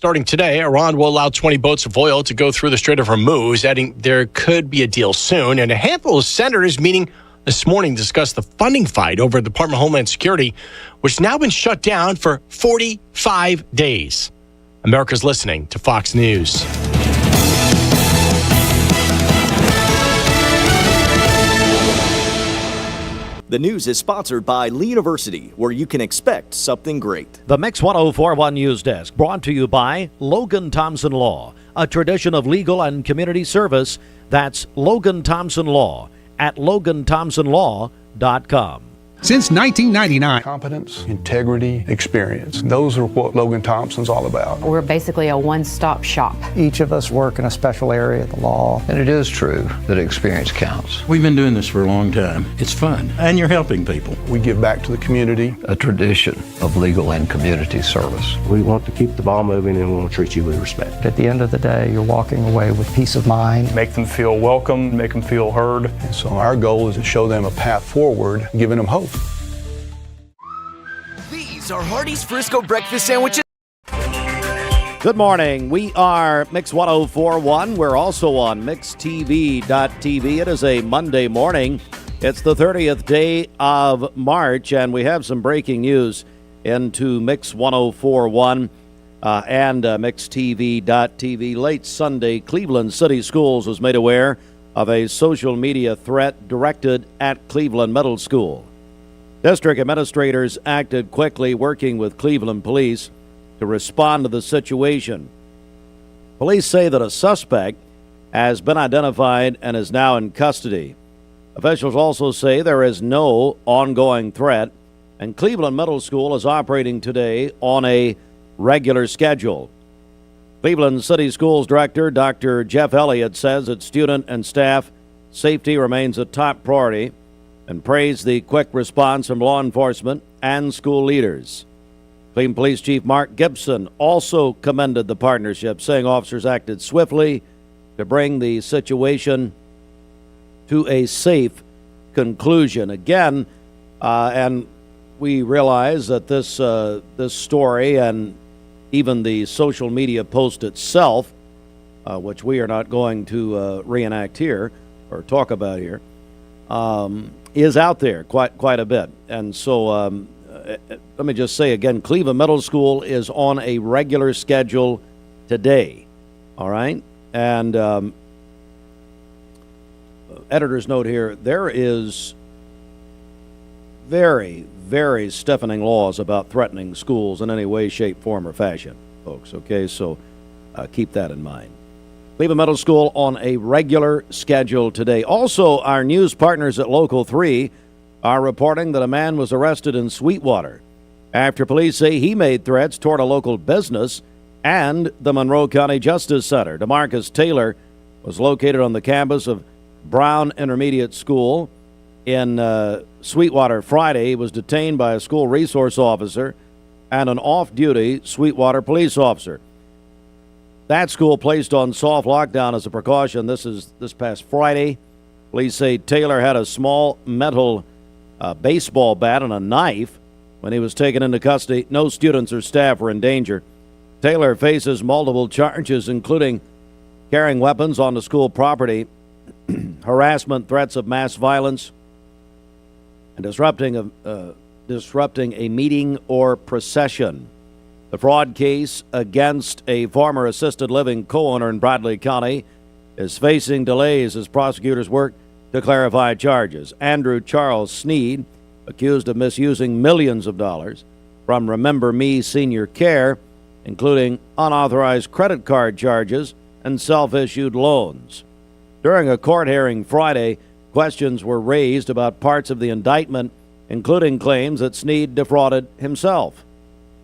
Starting today, Iran will allow 20 boats of oil to go through the Strait of Hormuz, adding there could be a deal soon. And a handful of senators meeting this morning discussed the funding fight over the Department of Homeland Security, which has now been shut down for 45 days. America's listening to Fox News. The news is sponsored by Lee University, where you can expect something great. The Mix 1041 News Desk, brought to you by Logan Thompson Law, a tradition of legal and community service. That's Logan Thompson Law at LoganThompsonLaw.com. Since 1999. Competence, integrity, experience. Those are what Logan Thompson's all about. We're basically a one-stop shop. Each of us work in a special area of the law. And it is true that experience counts. We've been doing this for a long time. It's fun, and you're helping people. We give back to the community. A tradition of legal and community service. We want to keep the ball moving and we want to treat you with respect. At the end of the day, you're walking away with peace of mind. Make them feel welcome, make them feel heard. And so our goal is to show them a path forward, giving them hope. These are Hardee's Frisco breakfast sandwiches. Good morning. We are Mix 1041. We're also on MixTV.tv. It is a Monday morning. It's the 30th day of March, and we have some breaking news into Mix 1041 and MixTV.tv. Late Sunday, Cleveland City Schools was made aware of a social media threat directed at Cleveland Middle School. District administrators acted quickly, working with Cleveland police to respond to the situation. Police say that a suspect has been identified and is now in custody. Officials also say there is no ongoing threat, and Cleveland Middle School is operating today on a regular schedule. Cleveland City Schools Director Dr. Jeff Elliott says that student and staff safety remains a top priority, and praised the quick response from law enforcement and school leaders. Cleveland Police Chief Mark Gibson also commended the partnership, saying officers acted swiftly to bring the situation to a safe conclusion. Again, and we realize that this story and even the social media post itself, which we are not going to reenact here or talk about here, is out there quite a bit. And so let me just say again, Cleveland Middle School is on a regular schedule today. All right? And editor's note here, there is very, very stiffening laws about threatening schools in any way, shape, form, or fashion, folks. Okay? So keep that in mind. Cleveland Middle School on a regular schedule today. Also, our news partners at Local 3 are reporting that a man was arrested in Sweetwater after police say he made threats toward a local business and the Monroe County Justice Center. DeMarcus Taylor was located on the campus of Brown Intermediate School in Sweetwater Friday. He was detained by a school resource officer and an off-duty Sweetwater police officer. That school placed on soft lockdown as a precaution. This past Friday. Police say Taylor had a small metal baseball bat and a knife when he was taken into custody. No students or staff were in danger. Taylor faces multiple charges, including carrying weapons on the school property, harassment, threats of mass violence, and disrupting a meeting or procession. The fraud case against a former assisted living co-owner in Bradley County is facing delays as prosecutors work to clarify charges. Andrew Charles Sneed, accused of misusing millions of dollars from Remember Me Senior Care, including unauthorized credit card charges and self-issued loans. During a court hearing Friday, questions were raised about parts of the indictment, including claims that Sneed defrauded himself.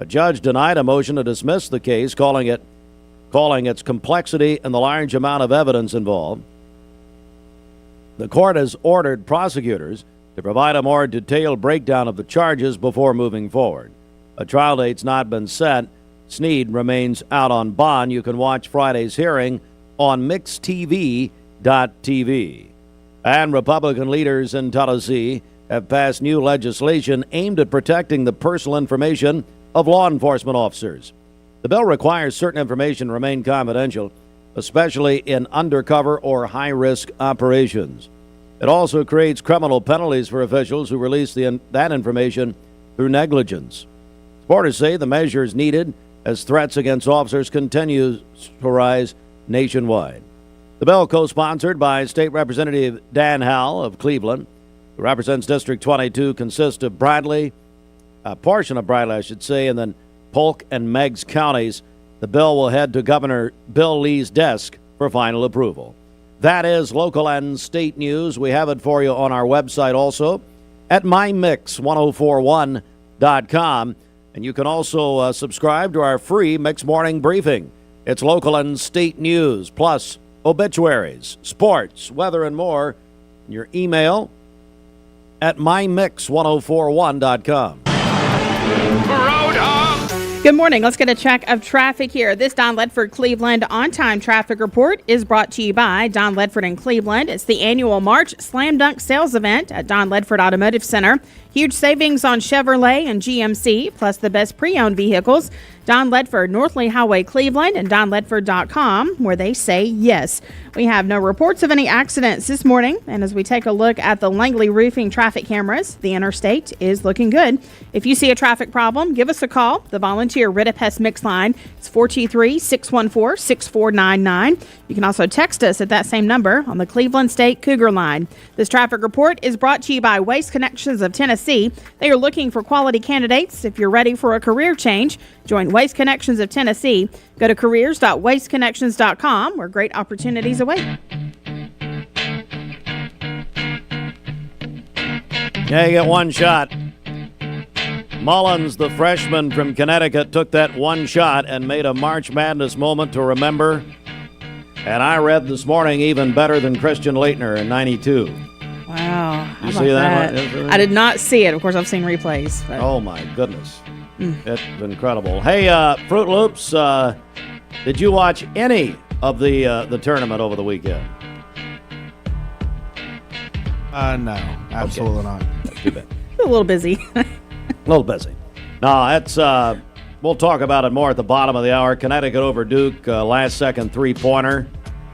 A judge denied a motion to dismiss the case, calling its complexity and the large amount of evidence involved. The court has ordered prosecutors to provide a more detailed breakdown of the charges before moving forward. A trial date's not been set. Sneed remains out on bond. You can watch Friday's hearing on MixTV.tv. And Republican leaders in Tennessee have passed new legislation aimed at protecting the personal information of law enforcement officers. The bill requires certain information remain confidential, especially in undercover or high-risk operations. It also creates criminal penalties for officials who release that information through negligence. Supporters say the measure is needed as threats against officers continue to rise nationwide. The bill, co-sponsored by State Representative Dan Howell of Cleveland, who represents District 22, consists of Bradley, a portion of Bradley, I should say, and then Polk and Meigs counties. The bill will head to Governor Bill Lee's desk for final approval. That is local and state news. We have it for you on our website also at mymix1041.com. And you can also subscribe to our free Mix Morning Briefing. It's local and state news, plus obituaries, sports, weather, and more. Your email at mymix1041.com. Good morning. Let's get a check of traffic here. This Don Ledford Cleveland on-time traffic report is brought to you by Don Ledford in Cleveland. It's the annual March Slam Dunk Sales Event at Don Ledford Automotive Center. Huge savings on Chevrolet and GMC, plus the best pre-owned vehicles. Don Ledford, North Lee Highway, Cleveland, and donledford.com, where they say yes. We have no reports of any accidents this morning, and as we take a look at the Langley Roofing traffic cameras, the interstate is looking good. If you see a traffic problem, give us a call. The volunteer Rita Pest Mix line is 423-614-6499. You can also text us at that same number on the Cleveland State Cougar line. This traffic report is brought to you by Waste Connections of Tennessee. They are looking for quality candidates. If you're ready for a career change, join Waste Connections of Tennessee. Go to careers.wasteconnections.com, where great opportunities await. Yeah, you get one shot. Mullins, the freshman from Connecticut, took that one shot and made a March Madness moment to remember. And I read this morning even better than Christian Laettner in 92. Wow. You see that? I did not see it. Of course, I've seen replays. But. Oh, my goodness. It's incredible. Hey, Fruit Loops, did you watch any of the tournament over the weekend? No, absolutely not. Too bad. A little busy. A little busy. No, that's we'll talk about it more at the bottom of the hour. Connecticut over Duke, last second three-pointer.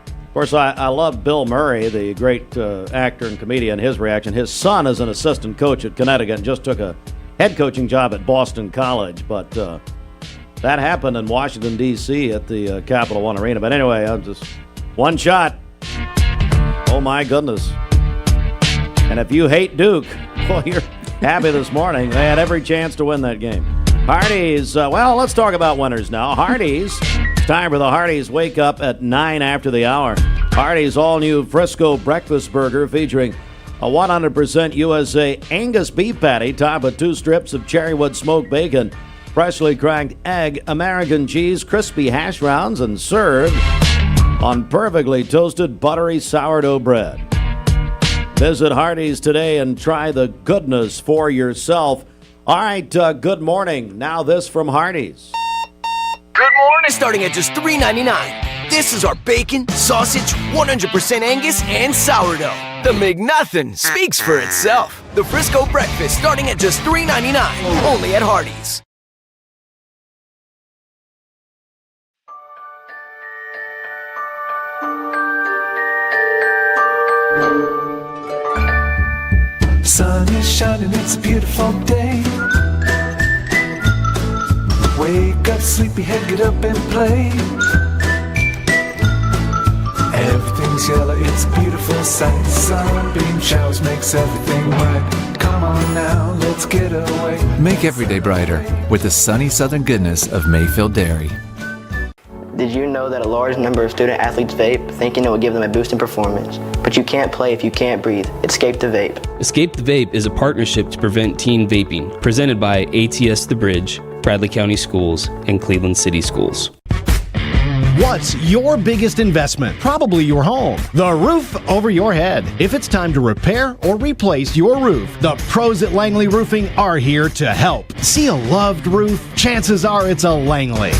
Of course, I love Bill Murray, the great actor and comedian, his reaction. His son is an assistant coach at Connecticut and just took a head coaching job at Boston College. But that happened in Washington, D.C. at the Capital One Arena. But anyway, I'm just one shot. Oh, my goodness. And if you hate Duke, well, you're happy this morning. They had every chance to win that game. Hardee's, well, let's talk about winners now. Hardee's, it's time for the Hardee's Wake Up at 9 after the hour. Hardee's all-new Frisco breakfast burger featuring a 100% USA Angus beef patty topped with 2 strips of cherrywood smoked bacon, freshly cracked egg, American cheese, crispy hash browns, and served on perfectly toasted buttery sourdough bread. Visit Hardee's today and try the goodness for yourself. All right, good morning. Now this from Hardee's. Good morning. Starting at just $3.99. This is our bacon, sausage, 100% Angus, and sourdough. The McNothin' speaks for itself. The Frisco breakfast starting at just $3.99. Only at Hardee's. Sun is shining, it's a beautiful day. Wake up, sleepyhead, get up and play. Everything's yellow, it's a beautiful sight. Sunbeam showers makes everything right. Come on now, let's get away. Make every day brighter with the sunny southern goodness of Mayfield Dairy. Did you know that a large number of student athletes vape, thinking it will give them a boost in performance? But you can't play if you can't breathe. Escape the Vape. Escape the Vape is a partnership to prevent teen vaping, presented by ATS The Bridge, Bradley County Schools, and Cleveland City Schools. What's your biggest investment? Probably your home. The roof over your head. If it's time to repair or replace your roof, the pros at Langley Roofing are here to help. See a loved roof? Chances are it's a Langley.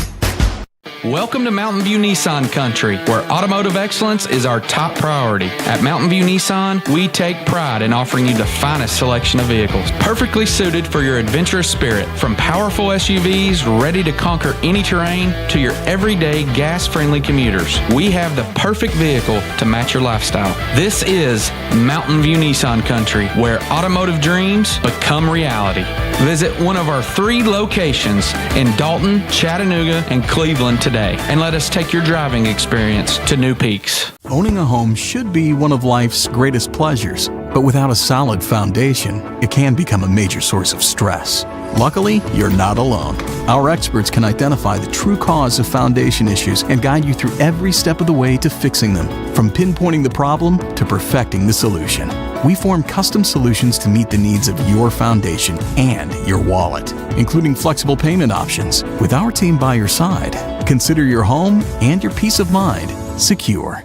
Welcome to Mountain View Nissan Country, where automotive excellence is our top priority. At Mountain View Nissan, we take pride in offering you the finest selection of vehicles, perfectly suited for your adventurous spirit. From powerful SUVs ready to conquer any terrain to your everyday gas-friendly commuters, we have the perfect vehicle to match your lifestyle. This is Mountain View Nissan Country, where automotive dreams become reality. Visit one of our 3 locations in Dalton, Chattanooga, and Cleveland today, and let us take your driving experience to new peaks. Owning a home should be one of life's greatest pleasures, but without a solid foundation, it can become a major source of stress. Luckily, you're not alone. Our experts can identify the true cause of foundation issues and guide you through every step of the way to fixing them, from pinpointing the problem to perfecting the solution. We form custom solutions to meet the needs of your foundation and your wallet, including flexible payment options. With our team by your side, consider your home and your peace of mind secure.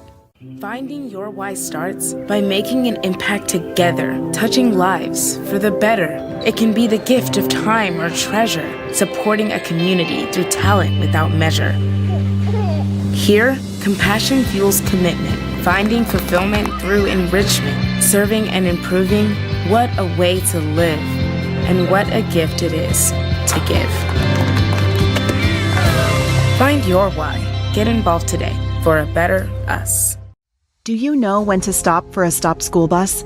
Finding your why starts by making an impact together, touching lives for the better. It can be the gift of time or treasure, supporting a community through talent without measure. Here, compassion fuels commitment, finding fulfillment through enrichment, serving and improving. What a way to live, and what a gift it is to give. Find your why. Get involved today for a better us. Do you know when to stop for a stopped school bus?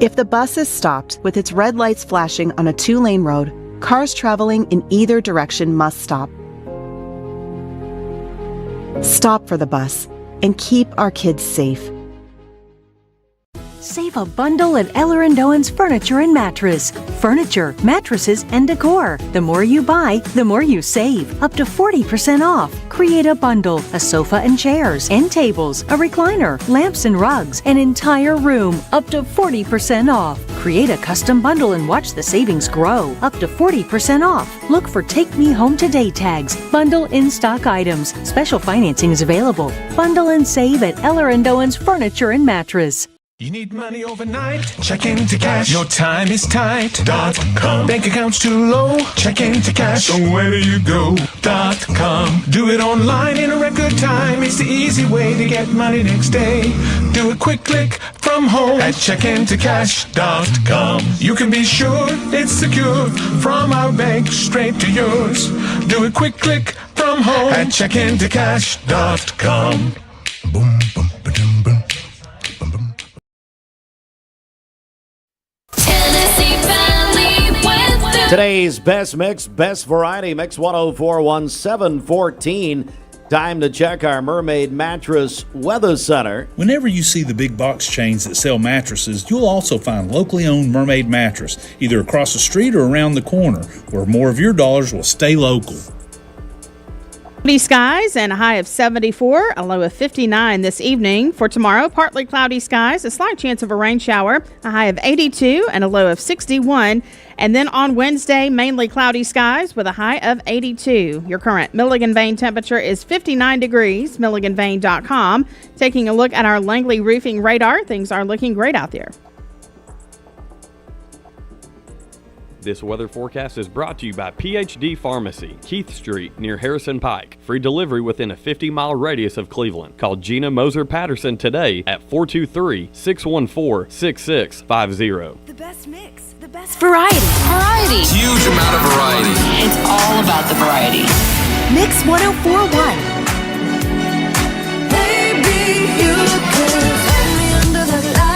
If the bus is stopped with its red lights flashing on a 2-lane road, cars traveling in either direction must stop. Stop for the bus and keep our kids safe. Save a bundle at Eller & Owen's Furniture and Mattress. Furniture, mattresses, and decor. The more you buy, the more you save. Up to 40% off. Create a bundle, a sofa and chairs, end tables, a recliner, lamps and rugs, an entire room. Up to 40% off. Create a custom bundle and watch the savings grow. Up to 40% off. Look for Take Me Home Today tags. Bundle in-stock items. Special financing is available. Bundle and save at Eller & Owen's Furniture and Mattress. You need money overnight? Check into cash. Your time is tight.com. Bank account's too low? Check into cash. So where do you go.com? Do it online in a record time. It's the easy way to get money next day. Do a quick click from home at checkintocash.com. You can be sure it's secure from our bank straight to yours. Do a quick click from home at checkintocash.com. Boom, boom, ba-dum, boom. Today's best mix, best variety, Mix 104.1, 714. Time to check our Mermaid Mattress Weather Center. Whenever you see the big box chains that sell mattresses, you'll also find locally owned Mermaid Mattress, either across the street or around the corner, where more of your dollars will stay local. Cloudy skies and a high of 74, a low of 59 this evening. For tomorrow, partly cloudy skies, a slight chance of a rain shower, a high of 82 and a low of 61. And then on Wednesday, mainly cloudy skies with a high of 82. Your current Milligan Vane temperature is 59 degrees, milliganvane.com. Taking a look at our Langley roofing radar, things are looking great out there. This weather forecast is brought to you by PhD Pharmacy, Keith Street near Harrison Pike. Free delivery within a 50-mile radius of Cleveland. Call Gina Moser Patterson today at 423-614-6650. The best mix, the best variety. Variety. Huge amount of variety. It's all about the variety. Mix 104.1. Baby, you could find me under the lights.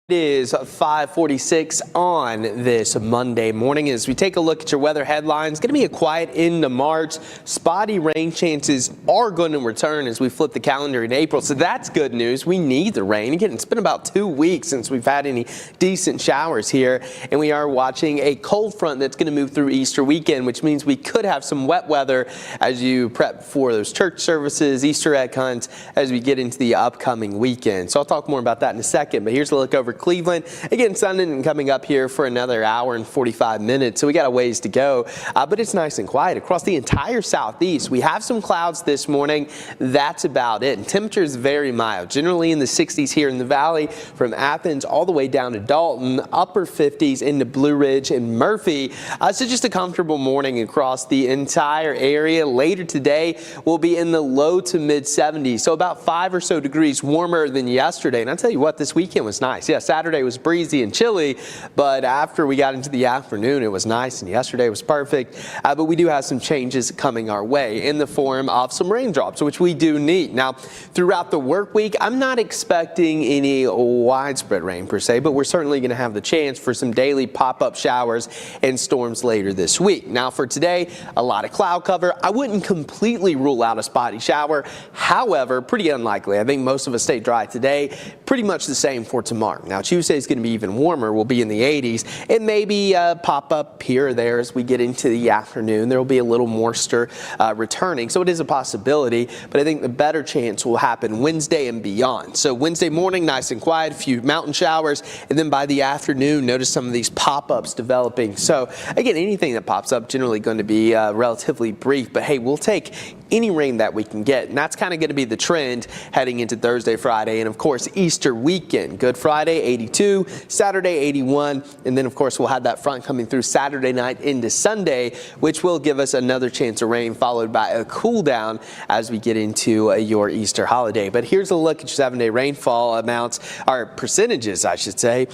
It is 5:46 on this Monday morning. As we take a look at your weather headlines, going to be a quiet end to March. Spotty rain chances are going to return as we flip the calendar in April, so that's good news. We need the rain. Again, it's been about 2 weeks since we've had any decent showers here, and we are watching a cold front that's going to move through Easter weekend, which means we could have some wet weather as you prep for those church services, Easter egg hunts, as we get into the upcoming weekend. So I'll talk more about that in a second, but here's a look over Cleveland. Again, sun isn't coming up here for another hour and 45 minutes, so we got a ways to go. But it's nice and quiet across the entire southeast. We have some clouds this morning. That's about it. And temperatures very mild, generally in the 60s here in the valley, from Athens all the way down to Dalton, upper 50s into Blue Ridge and Murphy. So just a comfortable morning across the entire area. Later today, we'll be in the low to mid 70s, so about 5 or so degrees warmer than yesterday. And I'll tell you what, this weekend was nice. Yeah, Saturday was breezy and chilly, but after we got into the afternoon, it was nice, and yesterday was perfect. But we do have some changes coming our way in the form of some raindrops, which we do need. Now, throughout the work week, I'm not expecting any widespread rain per se, but we're certainly going to have the chance for some daily pop-up showers and storms later this week. Now, for today, a lot of cloud cover. I wouldn't completely rule out a spotty shower. However, pretty unlikely. I think most of us stay dry today. Pretty much the same for tomorrow. Now, Tuesday is going to be even warmer. We'll be in the 80s. It may be pop up here or there as we get into the afternoon. There will be a little moisture returning, so it is a possibility. But I think the better chance will happen Wednesday and beyond. So Wednesday morning, nice and quiet, a few mountain showers, and then by the afternoon, notice some of these pop-ups developing. So again, anything that pops up generally going to be relatively brief. But hey, we'll take any rain that we can get, and that's kind of going to be the trend heading into Thursday, Friday, and of course Easter weekend. Good Friday, 82, Saturday, 81, and then of course we'll have that front coming through Saturday night into Sunday, which will give us another chance of rain, followed by a cool down as we get into your Easter holiday. But here's a look at your 7-day rainfall amounts, or percentages, I should say.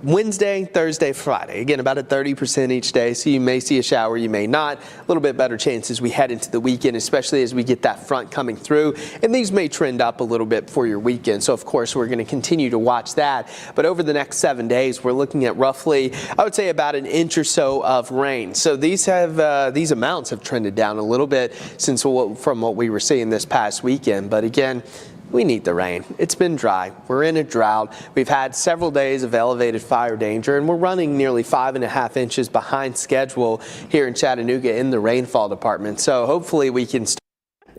Wednesday, Thursday, Friday. Again, about a 30% each day, so you may see a shower, you may not. A little bit better chance as we head into the weekend, especially as we get that front coming through. And these may trend up a little bit for your weekend. So, of course, we're going to continue to watch that. But over the next 7 days, we're looking at roughly, I would say, about an inch or so of rain. So these amounts have trended down a little bit from what we were seeing this past weekend. But again, we need the rain. It's been dry. We're in a drought. We've had several days of elevated fire danger, and we're running nearly 5.5 inches behind schedule here in Chattanooga in the rainfall department. So hopefully we can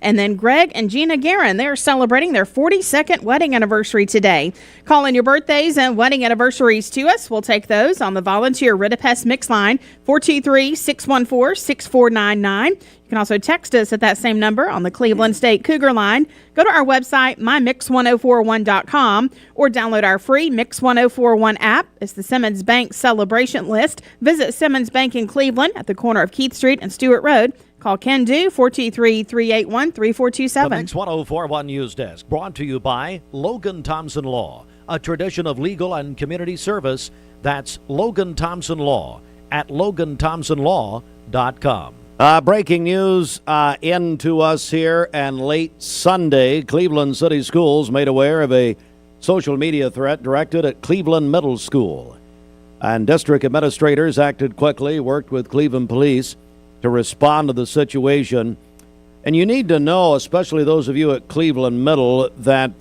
And then Greg and Gina Guerin, they're celebrating their 42nd wedding anniversary today. Call in your birthdays and wedding anniversaries to us. We'll take those on the volunteer Ritapest Mix line, 423-614-6499. You can also text us at that same number on the Cleveland State Cougar line. Go to our website, mymix1041.com, or download our free Mix 1041 app. It's the Simmons Bank celebration list. Visit Simmons Bank in Cleveland at the corner of Keith Street and Stewart Road. Call Ken Do, 423-381-3427. The Mix 1041 News Desk, brought to you by Logan Thompson Law, a tradition of legal and community service. That's Logan Thompson Law at LoganThompsonLaw.com. Breaking news into us here, and late Sunday, Cleveland City Schools made aware of a social media threat directed at Cleveland Middle School. And district administrators acted quickly, worked with Cleveland police to respond to the situation. And you need to know, especially those of you at Cleveland Middle, that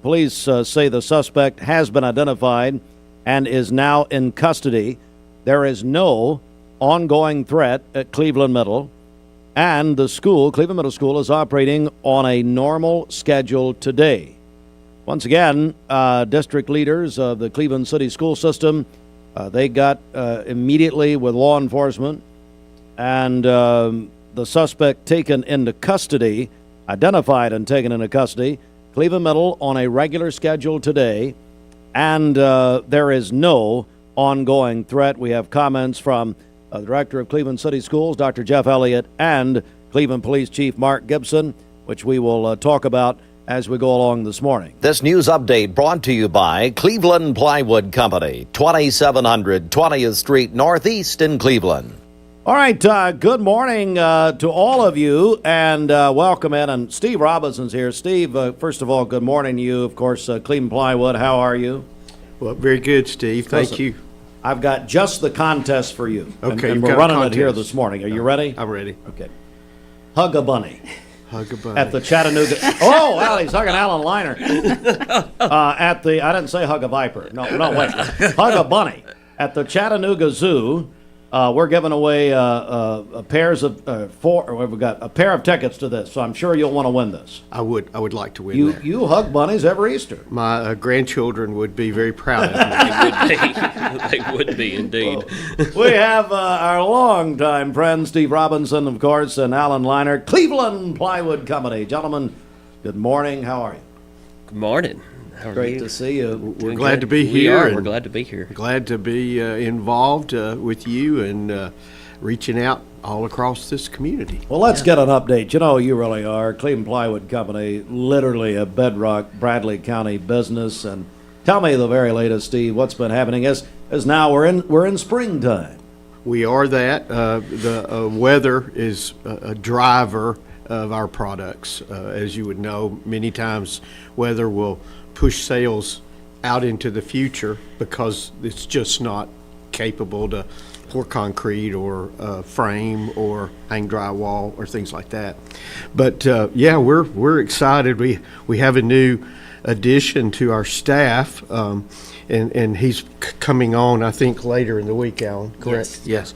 police say the suspect has been identified and is now in custody. There is no ongoing threat at Cleveland Middle, and the school, Cleveland Middle School, is operating on a normal schedule today. Once again, district leaders of the Cleveland City School System, they got immediately with law enforcement, and the suspect taken into custody, identified and taken into custody, Cleveland Middle on a regular schedule today, and there is no ongoing threat. We have comments from the Director of Cleveland City Schools, Dr. Jeff Elliott, and Cleveland Police Chief Mark Gibson, which we will talk about as we go along this morning. This news update brought to you by Cleveland Plywood Company, 2700 20th Street Northeast in Cleveland. All right, good morning to all of you, and welcome in. And Steve Robinson's here. Steve, first of all, good morning to you. Of course, Cleveland Plywood, how are you? Well, very good, Steve. Thank you. I've got just the contest for you. Okay, and we're running it here this morning. Are you ready? I'm ready. Okay. Hug a bunny. Hug a bunny. At the Chattanooga. Oh, well, he's hugging Alan Liner. I didn't say hug a viper. No, wait. Hug a bunny at the Chattanooga Zoo We're giving away pairs of four. We've got a pair of tickets to this, so I'm sure you'll want to win this. I would like to win that. You hug bunnies every Easter. My grandchildren would be very proud of me. They would be indeed. We have our longtime friend Steve Robinson, of course, and Alan Liner, Cleveland Plywood Company. Gentlemen, good morning. How are you? Good morning. How are Great you? to see you. We're glad to be here. We're glad to be here. Glad to be involved with you and reaching out all across this community. Well, let's get an update. You know, you really are. Cleveland Plywood Company, literally a bedrock Bradley County business. And tell me the very latest, Steve. What's been happening? As now we're in springtime. We are that. The weather is a driver of our products. As you would know, many times weather will push sales out into the future because it's just not capable to pour concrete or frame or hang drywall or things like that. But yeah, we're excited. We have a new addition to our staff, and he's coming on, I think, later in the week, Alan, correct? Yes.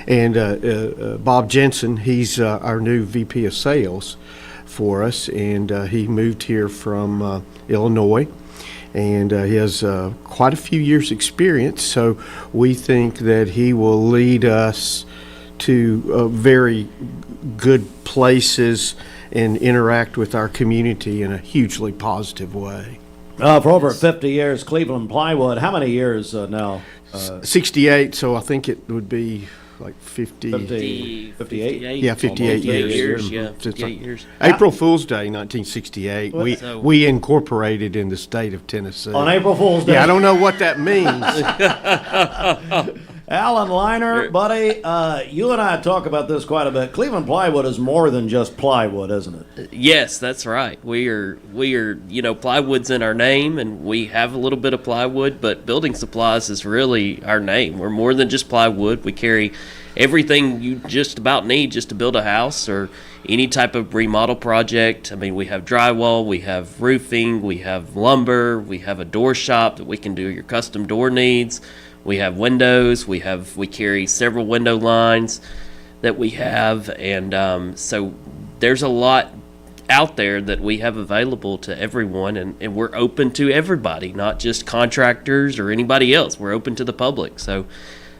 And Bob Jensen, he's our new VP of Sales for us, and he moved here from Illinois, and he has quite a few years experience, so we think that he will lead us to very good places and interact with our community in a hugely positive way. For over 50 years, Cleveland Plywood, how many years now? 68, so I think it would be like 58? Yeah, 58 years. Yeah, 58 years. April Fool's Day, 1968. We incorporated in the state of Tennessee. On April Fool's Day? Yeah, I don't know what that means. Alan Liner, buddy, you and I talk about this quite a bit. Cleveland Plywood is more than just plywood, isn't it? Yes, that's right. We are, plywood's in our name, and we have a little bit of plywood, but building supplies is really our name. We're more than just plywood. We carry everything you just about need just to build a house or any type of remodel project. I mean, we have drywall, we have roofing, we have lumber, we have a door shop that we can do your custom door needs. We have windows. We carry several window lines that we have, and so there's a lot out there that we have available to everyone, and we're open to everybody, not just contractors or anybody else. We're open to the public. So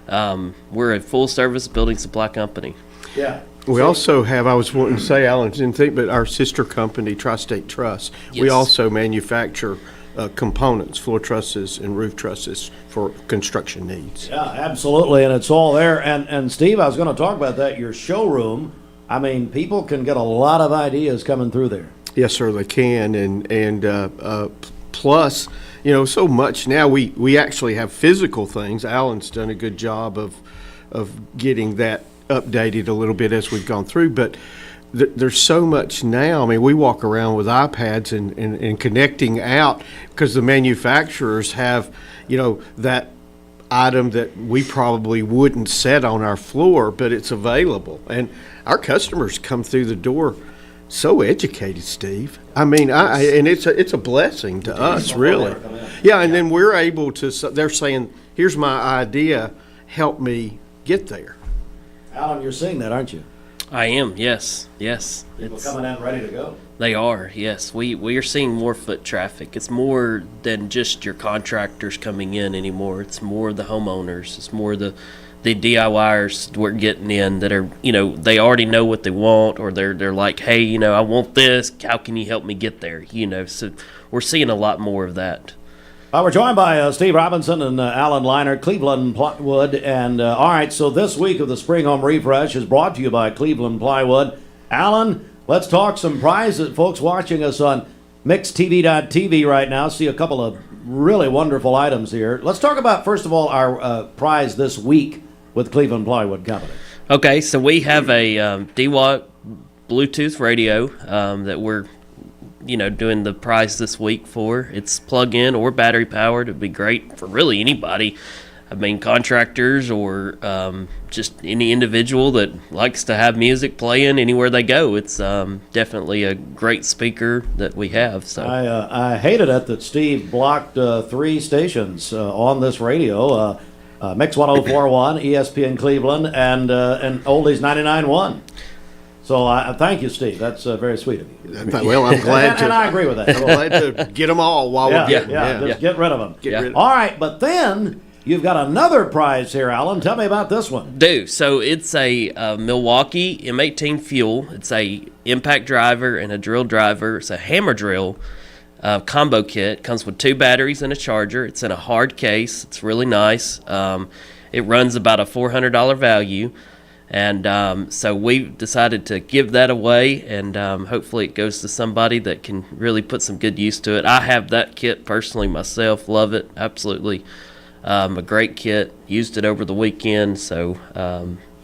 we're a full-service building supply company. Yeah. We also have, I was wanting to say, Alan didn't think, but our sister company, Tri-State Truss, we Yes. also manufacture components, floor trusses and roof trusses for construction needs. Yeah, absolutely, and it's all there. And Steve, I was going to talk about that, your showroom. I mean, people can get a lot of ideas coming through there. Yes, sir, they can, and plus, so much now. We actually have physical things. Alan's done a good job of getting that updated a little bit as we've gone through, but there's so much now. I mean, we walk around with iPads and connecting out because the manufacturers have, that item that we probably wouldn't set on our floor, but it's available. And our customers come through the door so educated, Steve. I mean, and it's a blessing to us, really. Yeah, and then we're able to, they're saying, here's my idea, help me get there. Alan, you're seeing that, aren't you? I am, yes. People coming in ready to go. They are, yes. We are seeing more foot traffic. It's more than just your contractors coming in anymore. It's more the homeowners. It's more the DIYers we're getting in that are, they already know what they want, or they're like, hey, I want this. How can you help me get there? So we're seeing a lot more of that. We're joined by Steve Robinson and Alan Liner, Cleveland Plywood. And all right, so this week of the Spring Home Refresh is brought to you by Cleveland Plywood. Alan, let's talk some prizes. Folks watching us on mixedtv.tv right now see a couple of really wonderful items here. Let's talk about, first of all, our prize this week with Cleveland Plywood Company. Okay, so we have a D-Watt Bluetooth radio that we're doing the prize this week for. It's plug-in or battery powered. It'd be great for really anybody. I mean, contractors or just any individual that likes to have music playing anywhere they go. It's definitely a great speaker that we have. So I hated it that Steve blocked 3 stations on this radio. Mix 104.1, ESPN Cleveland, and Oldies 99.1. So thank you, Steve. That's very sweet of you. Well, I'm glad and I agree with that. I'm glad to get them all while we're getting them. Just get rid of them. All right, but then you've got another prize here, Alan. Tell me about this one. So it's a Milwaukee M18 fuel. It's a impact driver and a drill driver. It's a hammer drill combo kit. Comes with 2 batteries and a charger. It's in a hard case. It's really nice. It runs about a $400 value. And so we decided to give that away, and hopefully it goes to somebody that can really put some good use to it. I have that kit personally myself. Love it. Absolutely. A great kit. Used it over the weekend. So,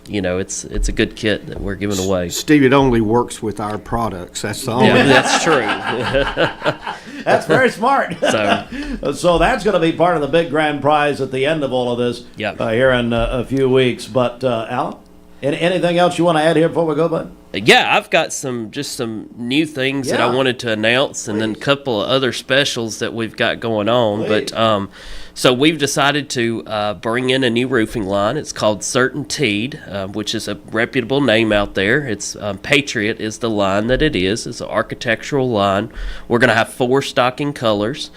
it's a good kit that we're giving away. Steve, it only works with our products. That's the only. Yeah, that's true. That's very smart. So that's going to be part of the big grand prize at the end of all of this here in a few weeks. But, Alan? Anything else you want to add here before we go, bud? Yeah, I've got some new things that I wanted to announce, and then a couple of other specials that we've got going on. But so we've decided to bring in a new roofing line. It's called Certainteed, which is a reputable name out there. It's Patriot is the line that it is. It's an architectural line. We're going to have 4 stocking colors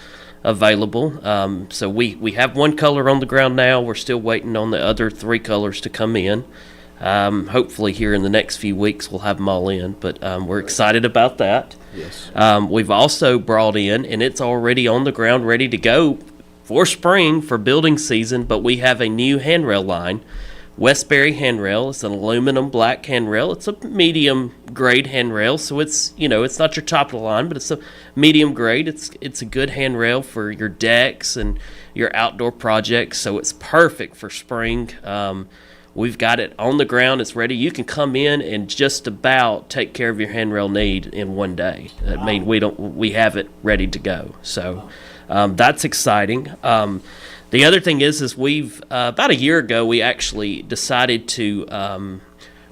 available. So we have 1 color on the ground now. We're still waiting on the other 3 colors to come in. Hopefully here in the next few weeks we'll have them all in, but we're excited about that. Yes. We've also brought in, and it's already on the ground ready to go for spring, for building season, but we have a new handrail line, Westbury handrail. It's an aluminum black handrail. It's a medium grade handrail, so it's it's not your top of the line, but it's a medium grade. It's a good handrail for your decks and your outdoor projects, so it's perfect for spring. We've got it on the ground. It's ready. You can come in and just about take care of your handrail need in one day. I mean, we have it ready to go. So that's exciting. The other thing is we've about a year ago we actually decided to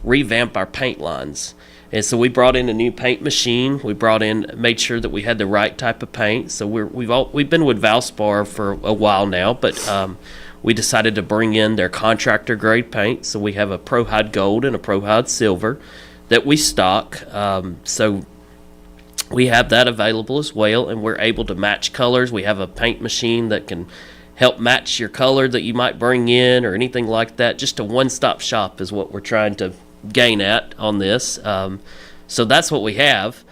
revamp our paint lines. And so we brought in a new paint machine. We made sure that we had the right type of paint. So we've been with Valspar for a while now, but we decided to bring in their contractor grade paint. So we have a Pro Hide Gold and a Pro Hide Silver that we stock. So we have that available as well, and we're able to match colors. We have a paint machine that can help match your color that you might bring in or anything like that. Just a one-stop shop is what we're trying to gain at on this. So that's what we have.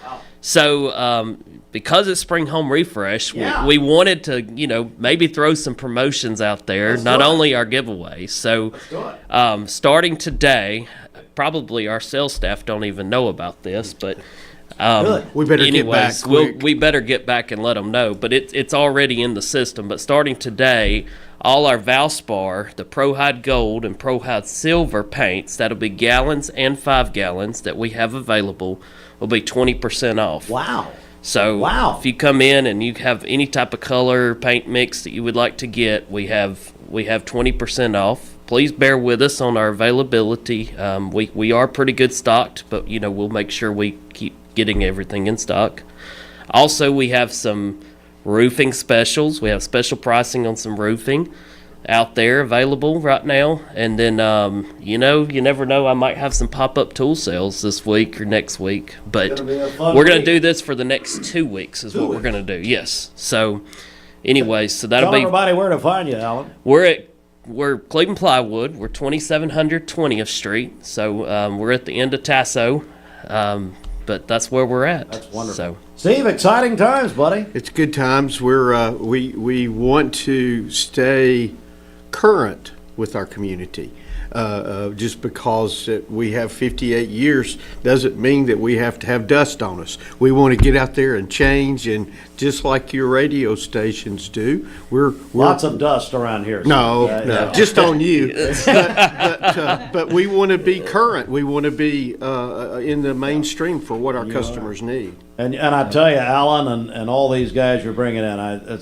So because it's Spring Home Refresh, we wanted to, maybe throw some promotions out there, not only our giveaways. So starting today, probably our sales staff don't even know about this, but we better get back quick. We better get back and let them know. But it's already in the system. But starting today, all our Valspar, the Pro Hide Gold and Pro Hide Silver paints, that'll be gallons and 5 gallons that we have available, will be 20% off. Wow. So if you come in and you have any type of color paint mix that you would like to get, we have 20% off. Please bear with us on our availability. We are pretty good stocked, but we'll make sure we keep getting everything in stock. Also, we have some roofing specials. We have special pricing on some roofing out there available right now. And then, you never know, I might have some pop-up tool sales this week or next week. But we're going to do this for the next 2 weeks is what we're going to do. Yes. So, anyways, so that'll Tell be... everybody where to find you, Alan. We're Cleveland Plywood. We're 2700 20th Street. So we're at the end of Tasso. But that's where we're at. That's wonderful. So, Steve, exciting times, buddy. It's good times. We want to stay current with our community. Just because we have 58 years doesn't mean that we have to have dust on us. We want to get out there and change, and just like your radio stations do, we're lots of dust around here. No, just on you. But we want to be current. We want to be in the mainstream for what our customers need. And I tell you, Alan and all these guys you're bringing in,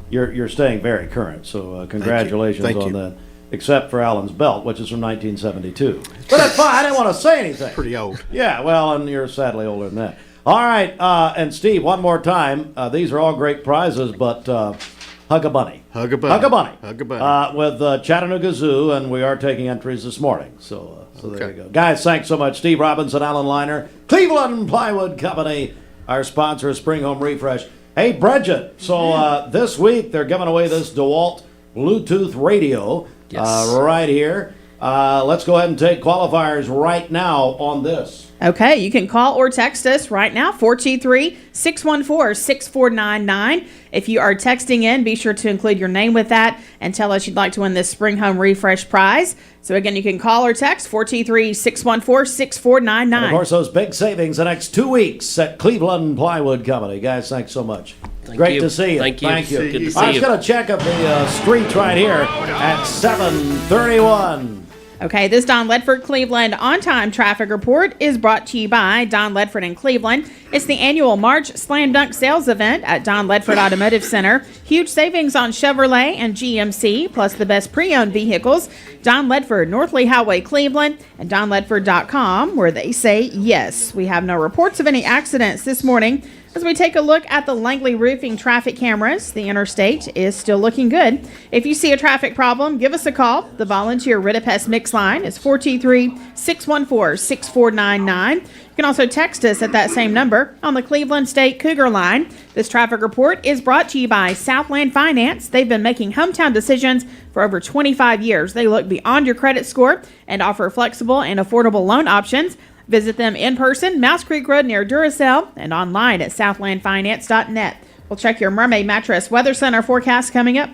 you're staying very current. So congratulations on that. Except for Alan's belt, which is from 1972. But that's fine. I didn't want to say anything. Pretty old. Yeah, well, and you're sadly older than that. All right, and Steve, one more time. These are all great prizes, but how Hug a Bunny. Hug a Bunny. Hug a Bunny. Hug a Bunny. With Chattanooga Zoo, and we are taking entries this morning. So there Okay. you go. Guys, thanks so much. Steve Robinson, Alan Liner, Cleveland Plywood Company, our sponsor, Spring Home Refresh. Hey, Bridget, so this week they're giving away this DeWalt Bluetooth radio right here. Let's go ahead and take qualifiers right now on this. Okay, you can call or text us right now, 423-614-6499. If you are texting in, be sure to include your name with that and tell us you'd like to win this Spring Home Refresh prize. So again, you can call or text 423-614-6499. And of course, those big savings the next 2 weeks at Cleveland Plywood Company. Guys, thanks so much. Great to see you. Thank you. Thank you. Good to see I was you. going to check up the streets right here at 7:31. Okay, this Don Ledford Cleveland on-time traffic report is brought to you by Don Ledford in Cleveland. It's the annual March Slam Dunk Sales Event at Don Ledford Automotive Center. Huge savings on Chevrolet and GMC, plus the best pre-owned vehicles. Don Ledford, North Lee Highway, Cleveland, and donledford.com, where they say yes. We have no reports of any accidents this morning. As we take a look at the Langley Roofing traffic cameras, the interstate is still looking good. If you see a traffic problem, give us a call. The volunteer Ridipest Mix line is 423-614-6499. You can also text us at that same number on the Cleveland State Cougar line. This traffic report is brought to you by Southland Finance. They've been making hometown decisions for over 25 years. They look beyond your credit score and offer flexible and affordable loan options. Visit them in person, Mouse Creek Road near Duracell, and online at southlandfinance.net. We'll check your Mermaid Mattress Weather Center forecast coming up.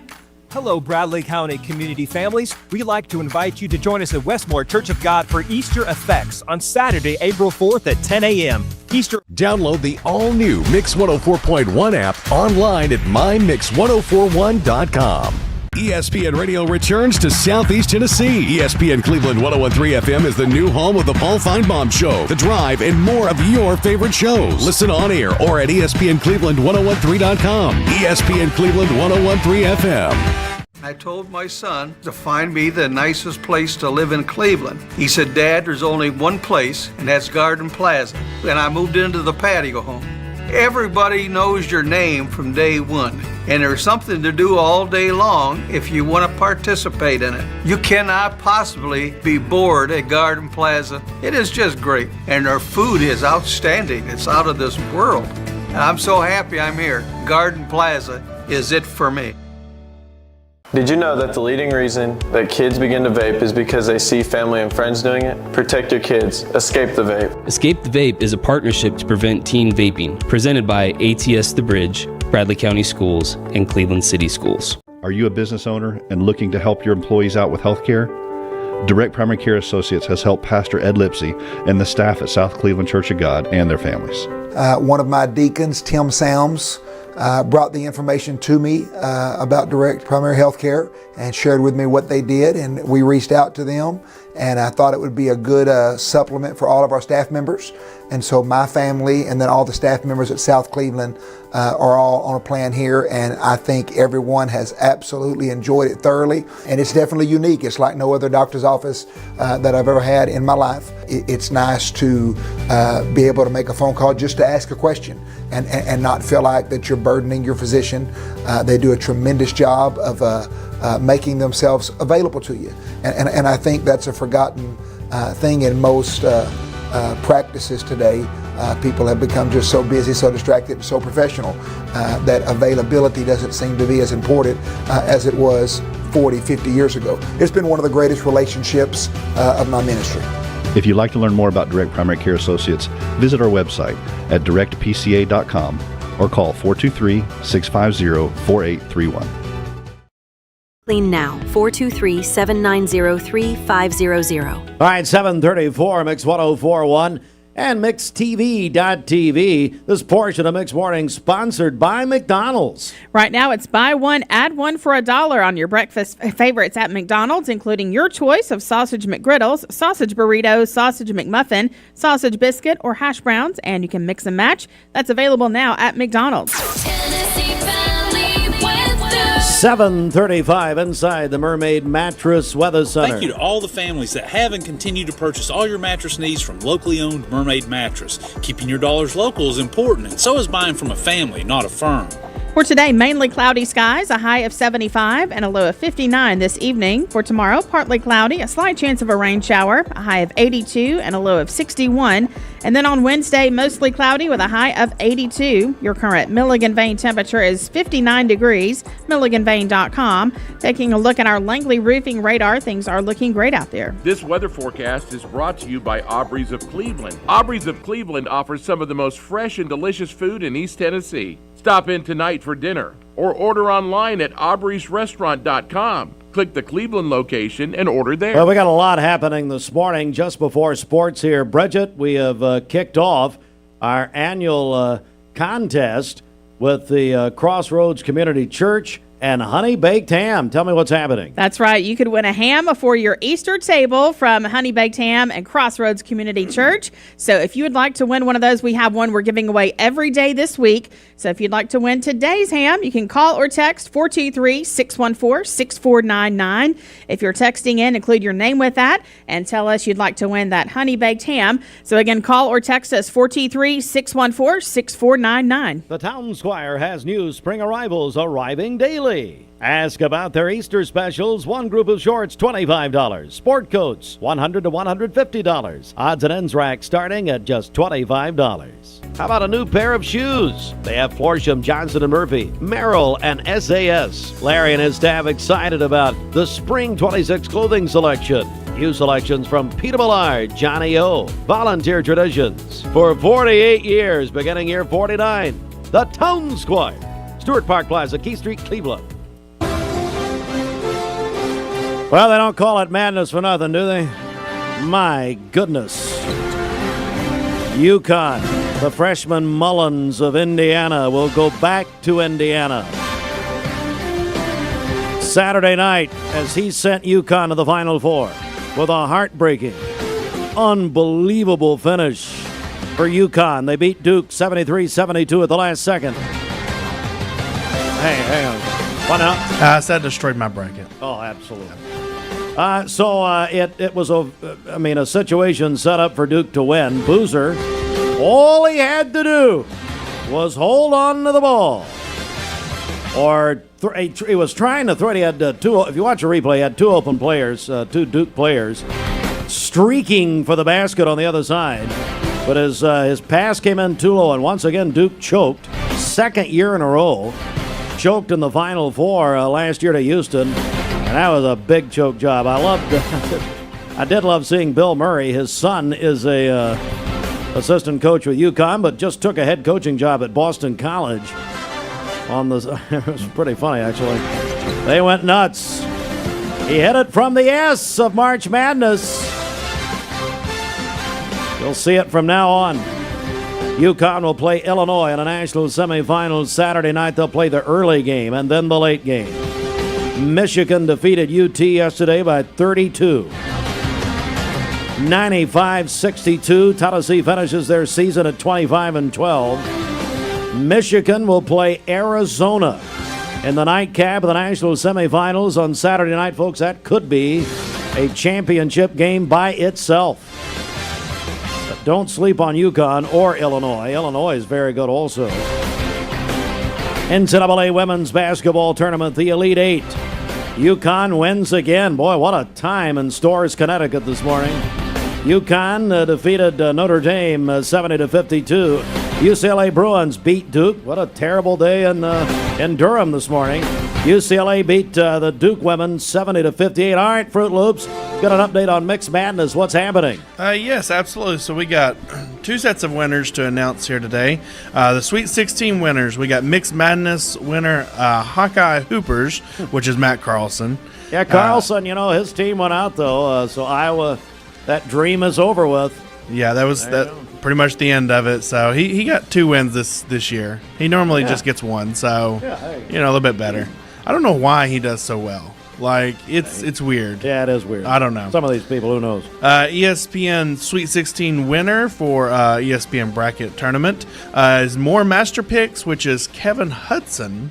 Hello, Bradley County community families. We'd like to invite you to join us at Westmore Church of God for Easter Effects on Saturday, April 4th at 10 a.m. Download the all-new Mix 104.1 app online at mymix1041.com. ESPN Radio returns to Southeast Tennessee. ESPN Cleveland 101.3 FM is the new home of the Paul Feinbaum Show, The Drive, and more of your favorite shows. Listen on air or at ESPNCleveland1013.com. ESPN Cleveland 101.3 FM. I told my son to find me the nicest place to live in Cleveland. He said, Dad, there's only one place, and that's Garden Plaza. And I moved into the patio home. Everybody knows your name from day one, and there's something to do all day long if you want to participate in it. You cannot possibly be bored at Garden Plaza. It is just great, and their food is outstanding. It's out of this world. And I'm so happy I'm here. Garden Plaza is it for me. Did you know that the leading reason that kids begin to vape is because they see family and friends doing it? Protect your kids. Escape the vape. Escape the Vape is a partnership to prevent teen vaping, presented by ATS The Bridge, Bradley County Schools, and Cleveland City Schools. Are you a business owner and looking to help your employees out with health care? Direct Primary Care Associates has helped Pastor Ed Lipsy and the staff at South Cleveland Church of God and their families. One of my deacons, Tim Salms, brought the information to me about direct primary health care and shared with me what they did, and we reached out to them, and I thought it would be a good supplement for all of our staff members. And so my family and then all the staff members at South Cleveland are all on a plan here, and I think everyone has absolutely enjoyed it thoroughly, and it's definitely unique. It's like no other doctor's office that I've ever had in my life. It's nice to be able to make a phone call just to ask a question and not feel like that you're burdening your physician. They do a tremendous job of making themselves available to you, and I think that's a forgotten thing in most practices today. People have become just so busy, so distracted, and so professional that availability doesn't seem to be as important as it was 40, 50 years ago. It's been one of the greatest relationships of my ministry. If you'd like to learn more about Direct Primary Care Associates, visit our website at directpca.com or call 423-650-4831. Now, 423-790-3500. All right, 734, Mix 104.1 and MixTV.tv. This portion of Mix Morning sponsored by McDonald's. Right now, it's buy one, add one for $1 on your breakfast favorites at McDonald's, including your choice of sausage McGriddles, sausage burritos, sausage McMuffin, sausage biscuit, or hash browns, and you can mix and match. That's available now at McDonald's. 7:35 inside the Mermaid Mattress Weather Center. Thank you to all the families that have and continue to purchase all your mattress needs from locally owned Mermaid Mattress. Keeping your dollars local is important, and so is buying from a family, not a firm. For today, mainly cloudy skies, a high of 75 and a low of 59 this evening. For tomorrow, partly cloudy, a slight chance of a rain shower, a high of 82 and a low of 61. And then on Wednesday, mostly cloudy with a high of 82. Your current Milligan Vane temperature is 59 degrees, MilliganVane.com. Taking a look at our Langley roofing radar, things are looking great out there. This weather forecast is brought to you by Aubrey's of Cleveland. Aubrey's of Cleveland offers some of the most fresh and delicious food in East Tennessee. Stop in tonight for dinner or order online at aubreysrestaurant.com. Click the Cleveland location and order there. Well, we got a lot happening this morning just before sports here. Bridget, we have kicked off our annual contest with the Crossroads Community Church and Honey Baked Ham. Tell me what's happening. That's right. You could win a ham for your Easter table from Honey Baked Ham and Crossroads Community Church. So if you would like to win one of those, we have one we're giving away every day this week. So if you'd like to win today's ham, you can call or text 423-614-6499. If you're texting in, include your name with that and tell us you'd like to win that Honey Baked Ham. So again, call or text us 423-614-6499. The Town Squire has new spring arrivals arriving daily. Ask about their Easter specials. One group of shorts, $25. Sport coats, $100 to $150. Odds and ends rack starting at just $25. How about a new pair of shoes? They have Florsham, Johnson & Murphy, Merrill, and SAS. Larry and his staff excited about the Spring 26 clothing selection. New selections from Peter Millard, Johnny O, Volunteer Traditions. For 48 years, beginning year 49, the Town Squire. Stewart Park Plaza, Key Street, Cleveland. Well, they don't call it madness for nothing, do they? My goodness. UConn, the freshman Mullins of Indiana, will go back to Indiana Saturday night as he sent UConn to the Final Four with a heartbreaking, unbelievable finish for UConn. They beat Duke 73-72 at the last second. Hey, hang on. What now? I said destroyed my bracket. Oh, absolutely. It was a situation set up for Duke to win. Boozer, all he had to do was hold on to the ball. Or he was trying to throw it. He had two. If you watch a replay, he had two open players, two Duke players, streaking for the basket on the other side. But his pass came in too low, and once again Duke choked. Second year in a row. Choked in the Final Four last year to Houston, and that was a big choke job. I did love seeing Bill Murray. His son is a assistant coach with UConn, but just took a head coaching job at Boston College. It was pretty funny, actually. They went nuts. He hit it from the S of March Madness. You'll see it from now on. UConn will play Illinois in a national semifinals Saturday night. They'll play the early game and then the late game. Michigan defeated UT yesterday by 32. 95-62. Tennessee finishes their season at 25-12. Michigan will play Arizona in the nightcap of the national semifinals on Saturday night, folks. That could be a championship game by itself. Don't sleep on UConn or Illinois. Illinois is very good also. NCAA Women's Basketball Tournament, the Elite Eight. UConn wins again. Boy, what a time in Storrs, Connecticut this morning. UConn defeated Notre Dame 70-52. UCLA Bruins beat Duke. What a terrible day in Durham this morning. UCLA beat the Duke women 70-58. All right, Fruit Loops, got an update on Mixed Madness. What's happening? Yes, absolutely. So we got two sets of winners to announce here today. The Sweet 16 winners. We got Mixed Madness winner Hawkeye Hoopers, which is Matt Carlson. Yeah, Carlson, his team went out, though. So Iowa, that dream is over with. Yeah, that was pretty much the end of it. So he got two wins this year. He normally just gets one, so a little bit better. I don't know why he does so well. Like, it's weird. Yeah, it is weird. I don't know. Some of these people, who knows? ESPN Sweet 16 winner for ESPN Bracket Tournament is More Master Picks, which is Kevin Hudson,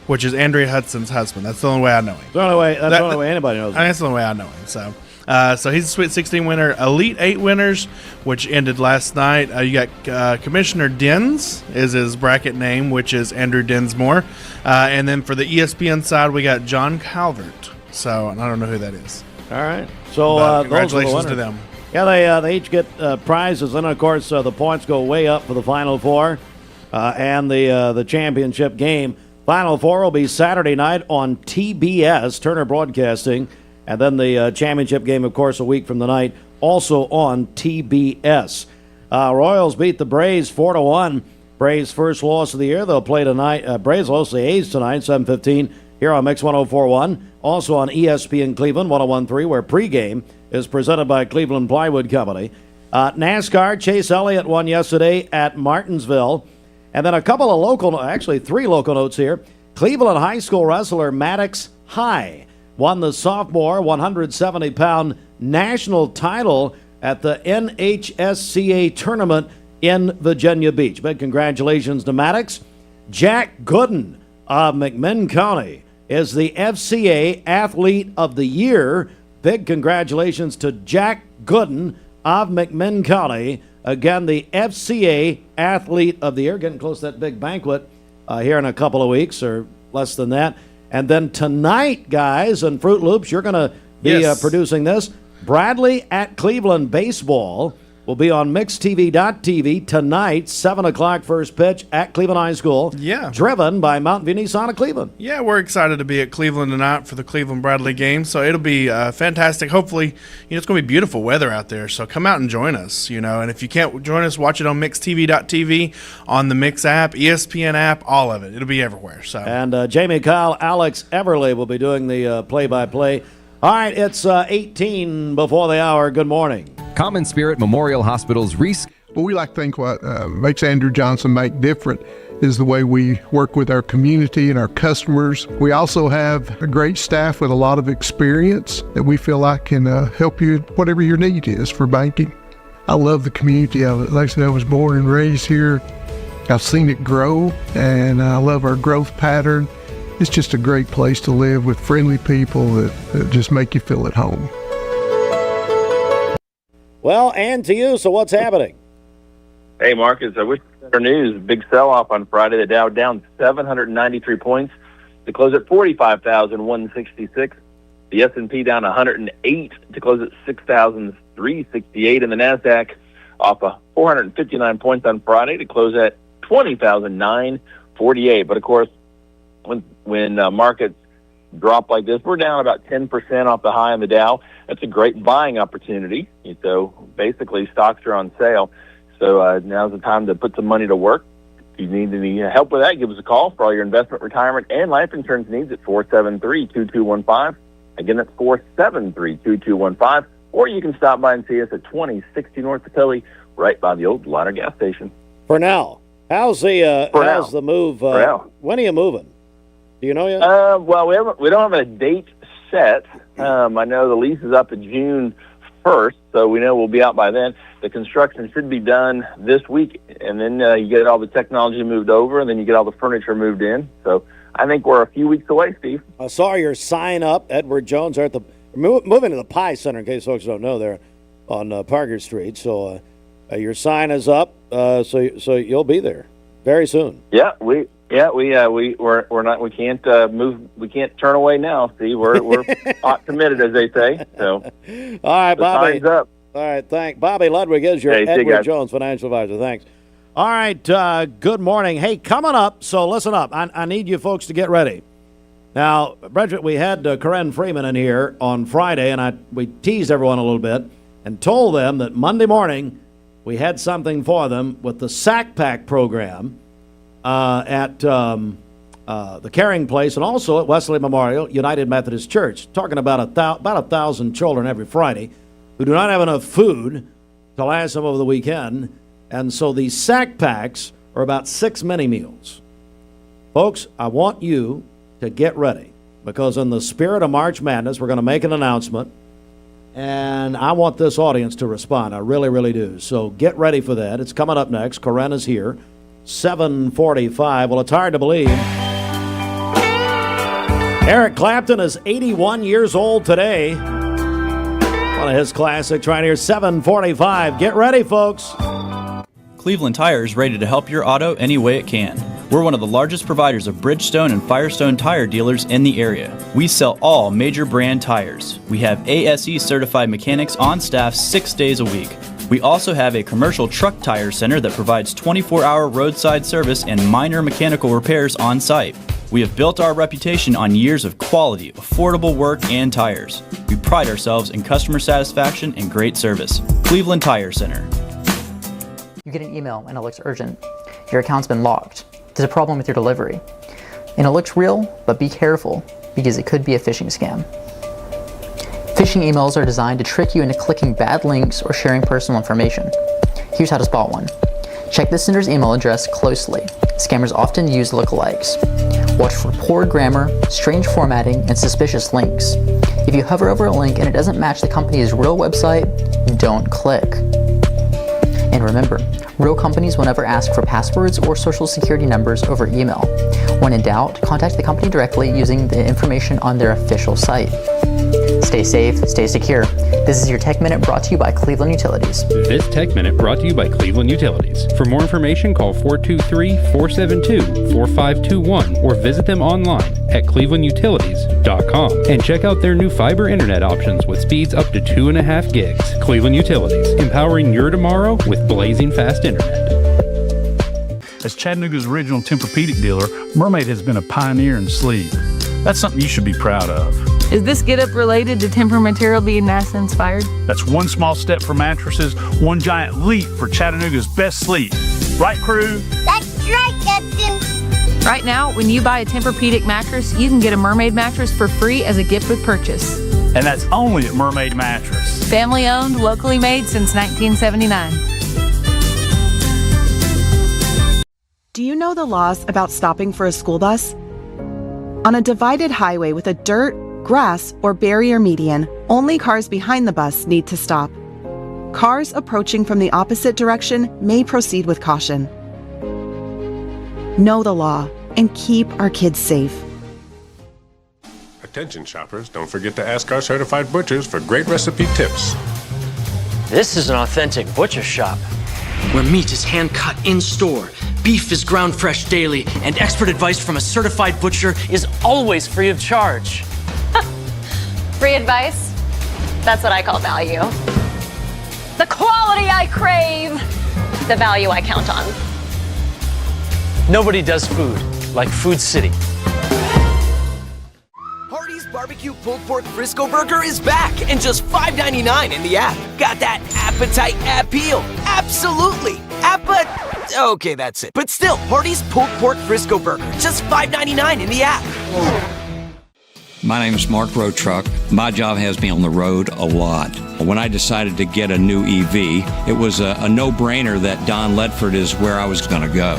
which is Andrea Hudson's husband. That's the only way I know him. That's the only way anybody knows him. That's the only way I know him. So So he's a Sweet 16 winner. Elite 8 winners, which ended last night. You got Commissioner Dens is his bracket name, which is Andrew Densmore. And then for the ESPN side, we got John Calvert. So I don't know who that is. All right. So congratulations to them. Yeah, they each get prizes, and of course the points go way up for the Final Four and the championship game. Final Four will be Saturday night on TBS, Turner Broadcasting, and then the championship game, of course, a week from tonight, also on TBS. Royals beat the Braves 4-1. Braves' first loss of the year. They'll play tonight. Braves lost the A's tonight, 7:15 here on Mix 104.1. Also on ESPN Cleveland 101.3, where pregame is presented by Cleveland Plywood Company. NASCAR, Chase Elliott won yesterday at Martinsville. And then a couple of local, actually 3 local notes here. Cleveland high school wrestler Maddox High won the sophomore 170-pound national title at the NHSCA tournament in Virginia Beach. Big congratulations to Maddox. Jack Gooden of McMinn County is the FCA Athlete of the Year. Big congratulations to Jack Gooden of McMinn County. Again, the FCA Athlete of the Year. Getting close to that big banquet here in a couple of weeks or less than that. And then tonight, guys, in Fruit Loops, you're going to be producing this. Bradley at Cleveland Baseball will be on MixTV.tv tonight, 7 o'clock first pitch at Cleveland High School. Yeah. Driven by Mountain View Nissan of Cleveland. Yeah, we're excited to be at Cleveland tonight for the Cleveland-Bradley game, so it'll be fantastic. Hopefully, it's going to be beautiful weather out there, so come out and join us, and if you can't join us, watch it on MixTV.tv, on the Mix app, ESPN app, all of it. It'll be everywhere. So. And Jamie Kyle, Alex Everly will be doing the play-by-play. All right, it's 18 before the hour. Good morning. Common Spirit Memorial Hospital's Well, we like to think what makes Andrew Johnson make different is the way we work with our community and our customers. We also have a great staff with a lot of experience that we feel like can help you whatever your need is for banking. I love the community of it. Like I said, I was born and raised here. I've seen it grow, and I love our growth pattern. It's just a great place to live with friendly people that just make you feel at home. Well, and to you, so what's happening? Hey, Marcus, I wish better news. Big sell-off on Friday. The Dow down 793 points to close at 45,166. The S&P down 108 to close at 6,368. And the NASDAQ off 459 points on Friday to close at 20,948. But, of course, when markets drop like this, we're down about 10% off the high on the Dow. That's a great buying opportunity. So basically, stocks are on sale. So now's the time to put some money to work. If you need any help with that, give us a call for all your investment, retirement, and life insurance needs at 473-2215. Again, that's 473-2215. Or you can stop by and see us at 2060 North Patilli, right by the old Liner gas station. For now, how's the move? When are you moving? Do you know yet? Well, we don't have a date set. I know the lease is up in June 1st, so we know we'll be out by then. The construction should be done this week, and then you get all the technology moved over, and then you get all the furniture moved in. So I think we're a few weeks away, Steve. I saw your sign up, Edward Jones. They're at the moving to the Pie Center, in case folks don't know, there on Parker Street. So your sign is up, so you'll be there very soon. Yeah, we can't move. We can't turn away now. See, we're committed, as they say. So, all right, Bobby. Signs up. All right, thank Bobby Ludwig is your Edward Jones financial advisor. Thanks. All right, good morning. Hey, coming up. So listen up. I need you folks to get ready. Now, Bridget, we had Corrine Freeman in here on Friday, and we teased everyone a little bit and told them that Monday morning we had something for them with the Sack Pack program. At the Caring Place and also at Wesley Memorial United Methodist Church. Talking about about 1,000 children every Friday who do not have enough food to last them over the weekend. And so these sack packs are about 6 mini meals. Folks, I want you to get ready because in the spirit of March Madness, we're going to make an announcement. And I want this audience to respond. I really, really do. So get ready for that. It's coming up next. Corrine is here. 7:45. Well, it's hard to believe. Eric Clapton is 81 years old today. One of his classics right here, 745. Get ready, folks. Cleveland Tire is ready to help your auto any way it can. We're one of the largest providers of Bridgestone and Firestone tire dealers in the area. We sell all major brand tires. We have ASE certified mechanics on staff 6 days a week. We also have a commercial truck tire center that provides 24-hour roadside service and minor mechanical repairs on site. We have built our reputation on years of quality, affordable work and tires. We pride ourselves in customer satisfaction and great service. Cleveland Tire Center. You get an email and it looks urgent. Your account's been locked. There's a problem with your delivery. And it looks real, but be careful because it could be a phishing scam. Phishing emails are designed to trick you into clicking bad links or sharing personal information. Here's how to spot one. Check the sender's email address closely. Scammers often use lookalikes. Watch for poor grammar, strange formatting, and suspicious links. If you hover over a link and it doesn't match the company's real website, don't click. And remember, real companies will never ask for passwords or social security numbers over email. When in doubt, contact the company directly using the information on their official site. Stay safe, stay secure. This is your Tech Minute brought to you by Cleveland Utilities. This Tech Minute brought to you by Cleveland Utilities. For more information, call 423-472-4521 or visit them online at clevelandutilities.com and check out their new fiber internet options with speeds up to 2.5 gigs. Cleveland Utilities, empowering your tomorrow with blazing fast internet. As Chattanooga's original Tempur-Pedic dealer, Mermaid has been a pioneer in sleep. That's something you should be proud of. Is this get-up related to Tempur material being NASA-inspired? That's one small step for mattresses, one giant leap for Chattanooga's best sleep. Right, crew? That's right, Captain. Right now, when you buy a Tempur-Pedic mattress, you can get a Mermaid mattress for free as a gift with purchase. And that's only at Mermaid Mattress. Family-owned, locally made since 1979. Do you know the laws about stopping for a school bus? On a divided highway with a dirt, grass, or barrier median, only cars behind the bus need to stop. Cars approaching from the opposite direction may proceed with caution. Know the law and keep our kids safe. Attention shoppers, don't forget to ask our certified butchers for great recipe tips. This is an authentic butcher shop, where meat is hand-cut in-store, beef is ground fresh daily, and expert advice from a certified butcher is always free of charge. Free advice? That's what I call value. The quality I crave, the value I count on. Nobody does food like Food City. Hardee's Barbecue Pulled Pork Frisco Burger is back and just $5.99 in the app. Got that appetite appeal? Absolutely. Okay, that's it. But still, Hardee's Pulled Pork Frisco Burger, just $5.99 in the app. My name is Smartt Road Truck. My job has me on the road a lot. When I decided to get a new EV, it was a no-brainer that Don Ledford is where I was going to go.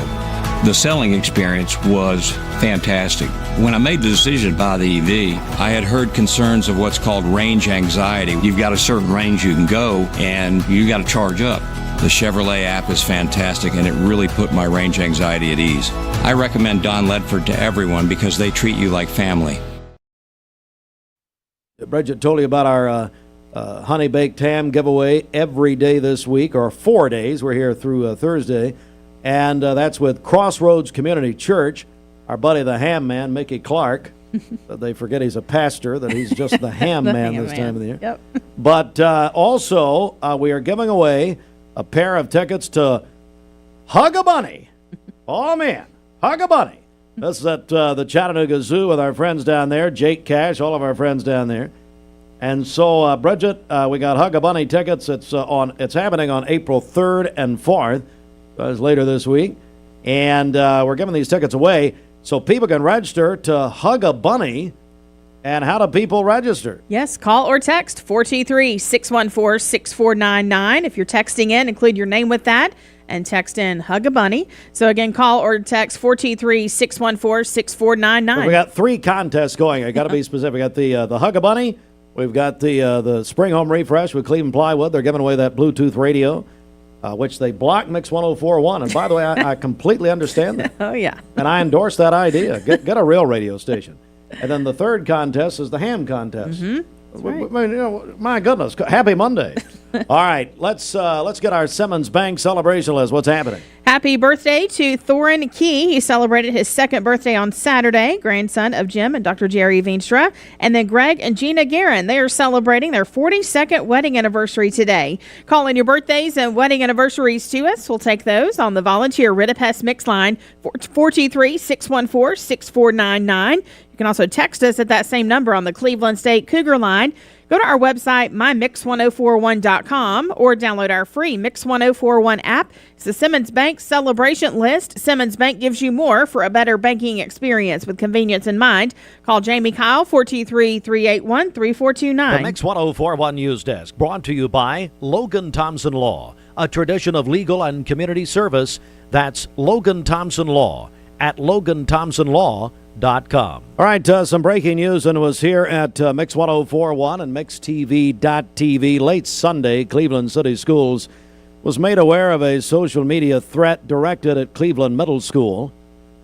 The selling experience was fantastic. When I made the decision to buy the EV, I had heard concerns of what's called range anxiety. You've got a certain range you can go, and you got to charge up. The Chevrolet app is fantastic, and it really put my range anxiety at ease. I recommend Don Ledford to everyone because they treat you like family. Bridget told you about our honey baked ham giveaway every day this week, or 4 days. We're here through Thursday, and that's with Crossroads Community Church. Our buddy the ham man, Mickey Clark. They forget he's a pastor, that he's just the ham man this time of the year. Yep. But also, we are giving away a pair of tickets to Hug a Bunny. Oh, man. Hug a Bunny. This is at the Chattanooga Zoo with our friends down there, Jake Cash, all of our friends down there. And so, Bridget, we got Hug a Bunny tickets. It's happening on April 3rd and 4th. That's later this week. And we're giving these tickets away so people can register to Hug a Bunny. And how do people register? Yes, call or text 423-614-6499. If you're texting in, include your name with that and text in Hug a Bunny. So again, call or text 423-614-6499. Well, we got 3 contests going. I got to be specific. We got the Hug a Bunny. We've got the Spring Home Refresh with Cleveland Plywood. They're giving away that Bluetooth radio, which they blocked Mix 104.1. And by the way, I completely understand that. Oh, yeah. And I endorse that idea. Get a real radio station. And then the third contest is the ham contest. Mm-hmm. I mean, my goodness, happy Monday. All right, let's get our Simmons Bank celebration list. What's happening? Happy birthday to Thorin Key. He celebrated his second birthday on Saturday, grandson of Jim and Dr. Jerry Veenstra. And then Greg and Gina Guerin, they are celebrating their 42nd wedding anniversary today. Call in your birthdays and wedding anniversaries to us. We'll take those on the volunteer Ritapest Mix line, 423-614-6499. You can also text us at that same number on the Cleveland State Cougar line. Go to our website, mymix1041.com, or download our free Mix 1041 app. It's the Simmons Bank celebration list. Simmons Bank gives you more for a better banking experience with convenience in mind. Call Jamie Kyle, 423-381-3429. The Mix 1041 News Desk, brought to you by Logan Thompson Law, a tradition of legal and community service. That's Logan Thompson Law at loganthompsonlaw.com. All right, some breaking news, and it was here at Mix 1041 and MixTV.tv. Late Sunday, Cleveland City Schools was made aware of a social media threat directed at Cleveland Middle School.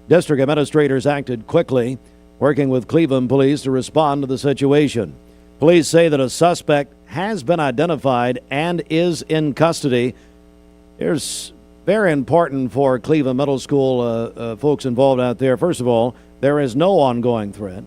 District administrators acted quickly, working with Cleveland police to respond to the situation. Police say that a suspect has been identified and is in custody. Here's very important for Cleveland Middle School folks involved out there. First of all, there is no ongoing threat.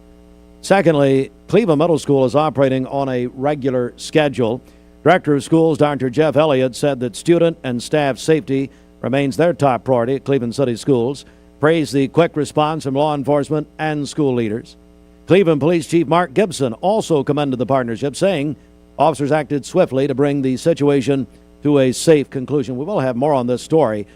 Secondly, Cleveland Middle School is operating on a regular schedule. Director of Schools, Dr. Jeff Elliott, said that student and staff safety remains their top priority at Cleveland City Schools. Praised the quick response from law enforcement and school leaders. Cleveland Police Chief Mark Gibson also commended the partnership, saying officers acted swiftly to bring the situation to a safe conclusion. We will have more on this story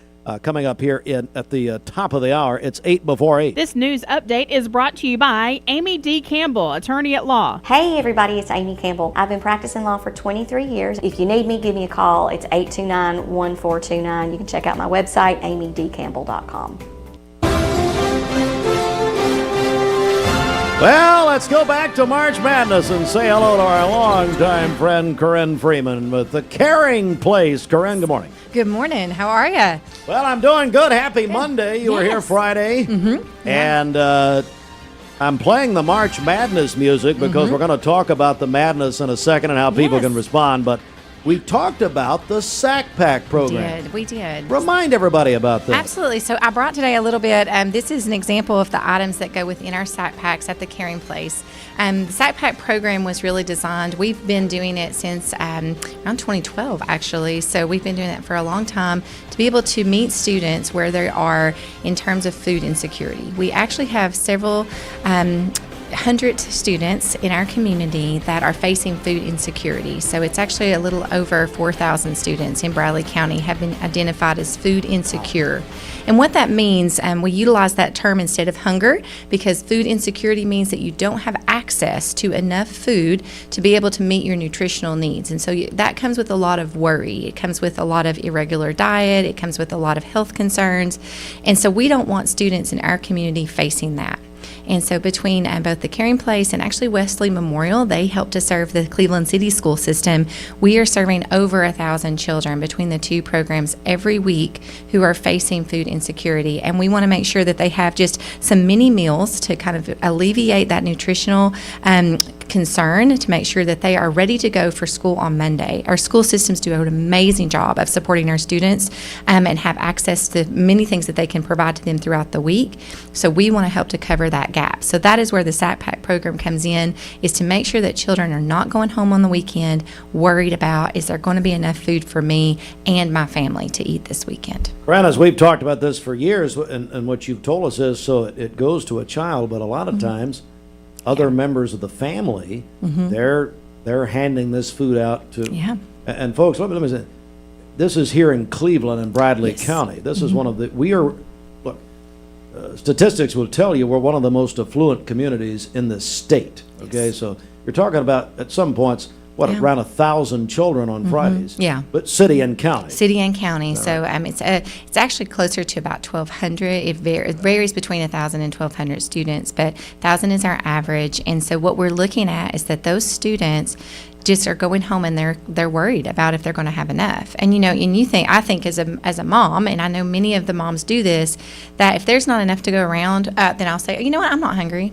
coming up here at the top of the hour. It's 8 before 8. This news update is brought to you by Amy D. Campbell, attorney at law. Hey everybody, it's Amy Campbell. I've been practicing law for 23 years. If you need me, give me a call. It's 829-1429. You can check out my website, amydcampbell.com. Well, let's go back to March Madness and say hello to our longtime friend, Corrine Freeman, with the Caring Place. Corrine, good morning. Good morning. How are you? Well, I'm doing good. Happy Monday. You were here Friday. Mm-hmm. And I'm playing the March Madness music because we're going to talk about the madness in a second and how people can respond. But we talked about the Sack Pack program. We did. Remind everybody about that. Absolutely. So I brought today a little bit. This is an example of the items that go within our Sack Packs at the Caring Place. The Sack Pack program was really designed. We've been doing it since around 2012, actually. So we've been doing that for a long time to be able to meet students where they are in terms of food insecurity. We actually have several 100 students in our community that are facing food insecurity. So it's actually a little over 4,000 students in Bradley County have been identified as food insecure. And what that means, we utilize that term instead of hunger because food insecurity means that you don't have access to enough food to be able to meet your nutritional needs. And so that comes with a lot of worry. It comes with a lot of irregular diet. It comes with a lot of health concerns. And so we don't want students in our community facing that. And so between both the Caring Place and actually Wesley Memorial, they help to serve the Cleveland City school system. We are serving over 1,000 children between the two programs every week who are facing food insecurity. And we want to make sure that they have just some mini meals to kind of alleviate that nutritional concern to make sure that they are ready to go for school on Monday. Our school systems do an amazing job of supporting our students and have access to many things that they can provide to them throughout the week. So we want to help to cover that gap. So that is where the Sack Pack program comes in, is to make sure that children are not going home on the weekend worried about, is there going to be enough food for me and my family to eat this weekend? Brad, as we've talked about this for years, and what you've told us is, so it goes to a child, but a lot of times other members of the family, they're handing this food out to. Yeah. And folks, let me say, this is here in Cleveland and Bradley County. This is one of the, statistics will tell you we're one of the most affluent communities in the state. Okay, so you're talking about at some points around 1,000 children on Fridays. Yeah. But city and county. City and county. So it's actually closer to about 1,200. It varies between 1,000 and 1,200 students, but 1,000 is our average. And so what we're looking at is that those students just are going home and they're worried about if they're going to have enough. And I think as a mom, and I know many of the moms do this, that if there's not enough to go around, then I'll say, you know what, I'm not hungry.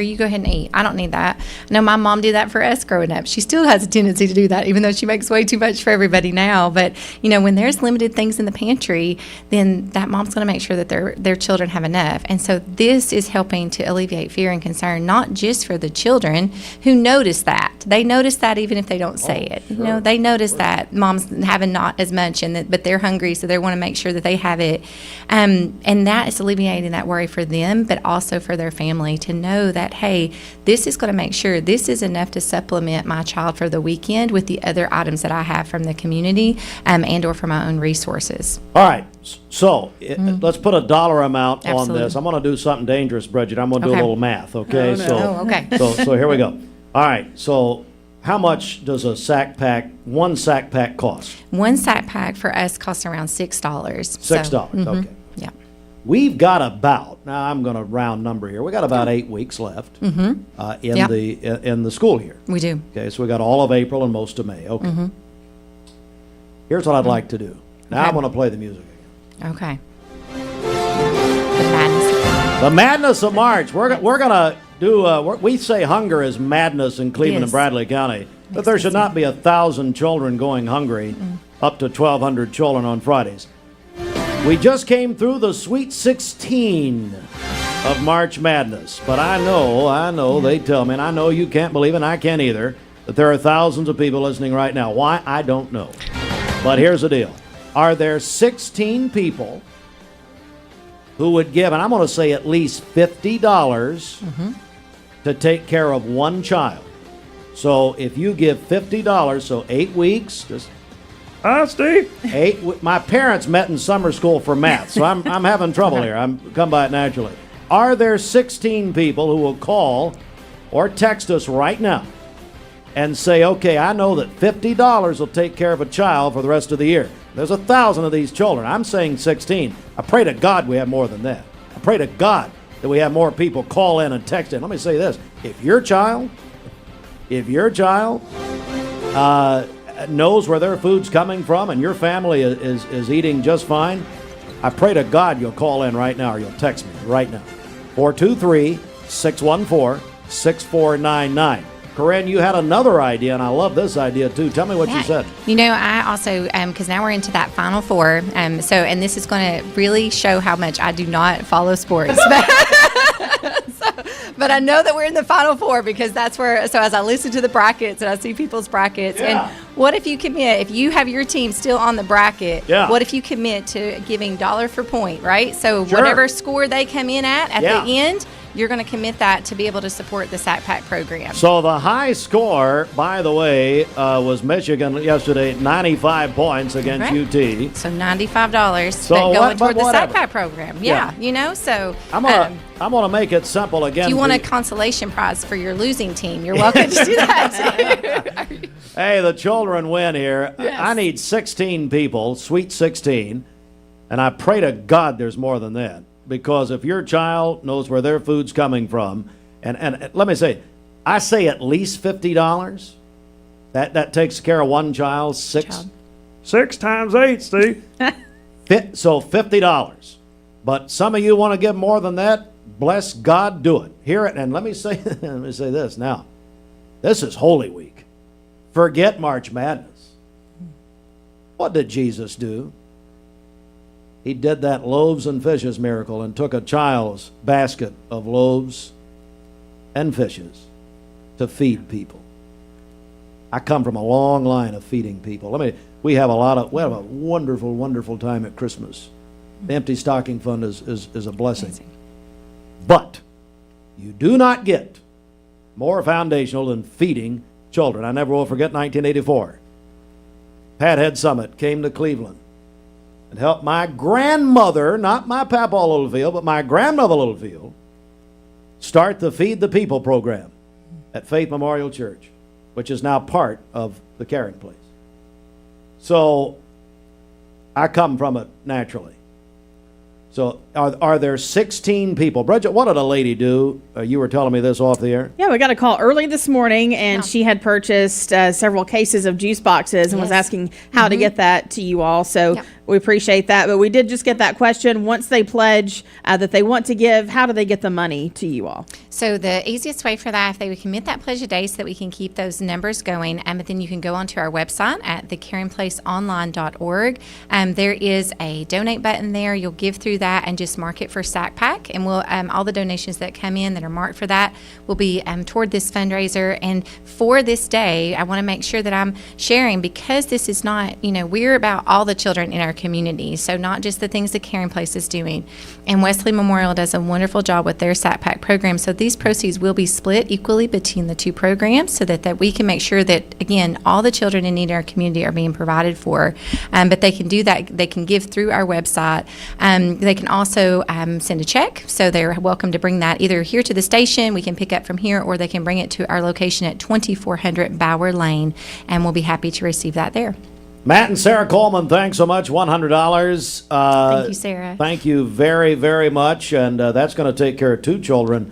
You go ahead and eat. I don't need that. I know my mom did that for us growing up. She still has a tendency to do that, even though she makes way too much for everybody now. But when there's limited things in the pantry, then that mom's going to make sure that their children have enough. And so this is helping to alleviate fear and concern, not just for the children who notice that. They notice that even if they don't say it. Sure. They notice that mom's having not as much, but they're hungry, so they want to make sure that they have it. And that is alleviating that worry for them, but also for their family to know that, hey, this is going to make sure this is enough to supplement my child for the weekend with the other items that I have from the community and or from my own resources. All right. So let's put a dollar amount on Absolutely. this. I'm going to do something dangerous, Bridget. I'm going to do a Okay. little math, okay? Oh, no. Okay. So here we go. All right. So how much does one sack pack cost? One sack pack for us costs around $6. $6, okay. Yeah. We've got about, now I'm going to round number here, we got about 8 weeks left in the school year. We do. Okay, so we got all of April and most of May. Okay. Here's what I'd like to do. Now Okay. I'm going to play the music again. Okay. The madness. The madness of March. We're going to do, we say hunger is madness in Cleveland Yes. and Bradley County, but there should not be 1,000 children going hungry, up to 1,200 children on Fridays. We just came through the Sweet 16 of March Madness, but I know, they tell me, and I know you can't believe it, and I can't either, that there are thousands of people listening right now. Why? I don't know. But here's the deal. Are there 16 people who would give, and I'm going to say at least $50 to take care of one child? So if you give $50, so 8 weeks, just Steve. My parents met in summer school for math, so I'm having trouble here. I'm come by it naturally. Are there 16 people who will call or text us right now and say, okay, I know that $50 will take care of a child for the rest of the year. There's 1,000 of these children. I'm saying 16. I pray to God we have more than that. I pray to God that we have more people call in and text in. Let me say this. If your child knows where their food's coming from and your family is eating just fine, I pray to God you'll call in right now or you'll text me right now. 423-614-6499. Corrine, you had another idea, and I love this idea too. Tell me what you said. I also, because now we're into that Final Four, and this is going to really show how much I do not follow sports. But I know that we're in the Final Four because that's where, so as I listen to the brackets and I see people's brackets, and what if you commit, if you have your team still on the bracket, what if you commit to giving $1 for point, right? So whatever score they come in at the end, you're going to commit that to be able to support the Sack Pack program. So the high score, by the way, was Michigan yesterday, 95 points against UT. So $95 So going toward the Sack whatever. Pack program. So I'm gonna make it simple again. if you want a consolation prize for your losing team, you're welcome to do that too. Hey, the children win here. Yes. I need 16 people, Sweet 16, and I pray to God there's more than that. Because if your child knows where their food's coming from, and let me say, I say at least $50. That takes care of one child. Six times 8, Steve. So $50. But some of you want to give more than that. Bless God, do it. Hear it, and let me say this now. This is Holy Week. Forget March Madness. What did Jesus do? He did that loaves and fishes miracle and took a child's basket of loaves and fishes to feed people. I come from a long line of feeding people. We have a wonderful, wonderful time at Christmas. The Empty Stocking Fund is a blessing. Amazing. But you do not get more foundational than feeding children. I never will forget 1984. Pat Head Summit came to Cleveland and helped my grandmother, not my papa Littlefield, but my grandmother Littlefield, start the Feed the People program at Faith Memorial Church, which is now part of the Caring Place. So I come from it naturally. So are there 16 people? Bridget, what did a lady do? You were telling me this off the air. Yeah, we got a call early this morning, and she had purchased several cases of juice boxes and was asking how to get that to you all. So we appreciate that. But we did just get that question. Once they pledge that they want to give, how do they get the money to you all? So the easiest way for that, if they would commit that pledge today so that we can keep those numbers going, but then you can go onto our website at thecaringplaceonline.org. There is a donate button there. You'll give through that and just mark it for Sack Pack, and we'll all the donations that come in that are marked for that will be toward this fundraiser. And for this day, I want to make sure that I'm sharing, because this is not, we're about all the children in our community, so not just the things the Caring Place is doing. And Wesley Memorial does a wonderful job with their Sack Pack program, so these proceeds will be split equally between the two programs so that we can make sure that, again, all the children in need in our community are being provided for. But they can do that. They can give through our website. They can also send a check, so they're welcome to bring that either here to the station, we can pick up from here, or they can bring it to our location at 2400 Bower Lane, and we'll be happy to receive that there. Matt and Sarah Coleman, thanks so much. $100. Thank you, Sarah. Thank you very, very much. And that's going to take care of 2 children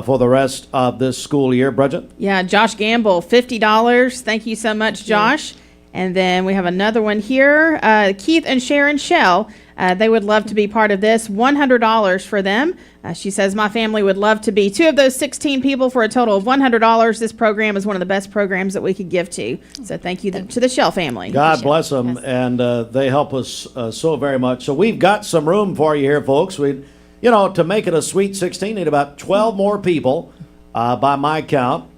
for the rest of this school year. Bridget? Yeah, Josh Gamble, $50. Thank you so much, Josh. And then we have another one here. Keith and Sharon Shell. They would love to be part of this. $100 for them. She says, my family would love to be 2 of those 16 people for a total of $100. This program is one of the best programs that we could give to. So thank you to the Shell family. God bless them, and they help us so very much. So we've got some room for you here, folks. To make it a Sweet 16, need about 12 more people by my count,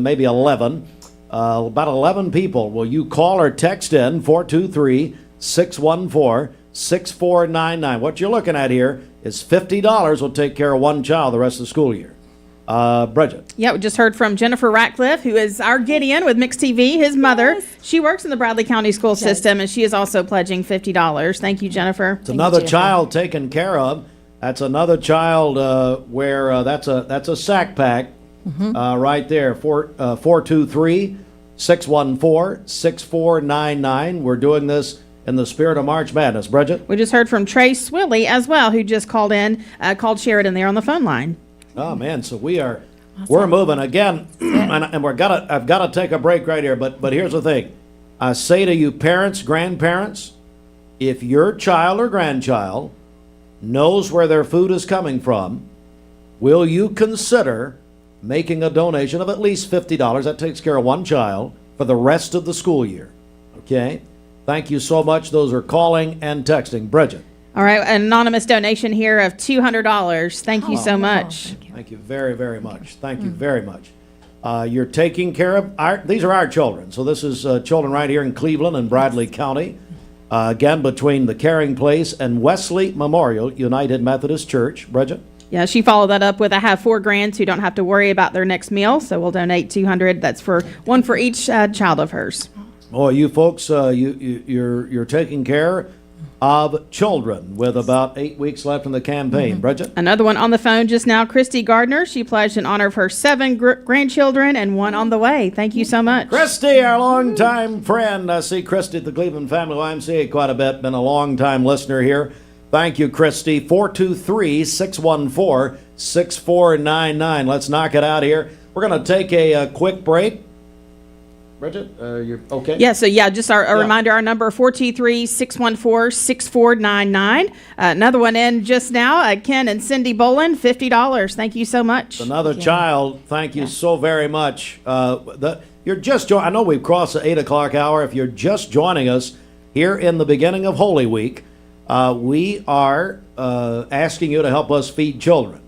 maybe 11. About 11 people. Will you call or text in 423-614-6499? What you're looking at here is $50 will take care of 1 child the rest of the school year. Bridget. Yeah, we just heard from Jennifer Ratcliffe, who is our Gideon with Mix TV, his mother. She works in the Bradley County school system, and she is also pledging $50. Thank you, Jennifer. It's another child taken care of. That's another child where that's a Sack Pack right there. 423-614-6499. We're doing this in the spirit of March Madness. Bridget? We just heard from Trey Swilly as well, who just called called Sheridan there on the phone line. Oh man, so we're moving again, and I've got to take a break right here. But here's the thing: I say to you, parents, grandparents, if your child or grandchild knows where their food is coming from, will you consider making a donation of at least $50? That takes care of 1 child for the rest of the school year. Okay. Thank you so much. Those are calling and texting. Bridget. All right, an anonymous donation here of $200. Thank you so much. Thank you very, very much. Thank you very much. You're taking care of these are our children. So this is children right here in Cleveland and Bradley County. Again, between the Caring Place and Wesley Memorial United Methodist Church. Bridget? Yeah, she followed that up with, I have 4 grands who don't have to worry about their next meal, so we'll donate $200. That's for one for each child of hers. Boy, you folks, you're taking care of children with about 8 weeks left in the campaign. Bridget? Another one on the phone just now, Christy Gardner. She pledged in honor of her 7 grandchildren and 1 on the way. Thank you so much. Christy, our longtime friend. I see Christy at the Cleveland Family YMCA quite a bit. Been a long-time listener here. Thank you, Christy. 423-614-6499. Let's knock it out here. We're going to take a quick break. Bridget, you're okay? Yeah, so just a reminder, our number 423-614-6499. Another one in just now, Ken and Cindy Bolin, $50. Thank you so much. Another child, thank you so very much. You're just I know we've crossed the 8 o'clock hour. If you're just joining us here in the beginning of Holy Week, we are asking you to help us feed children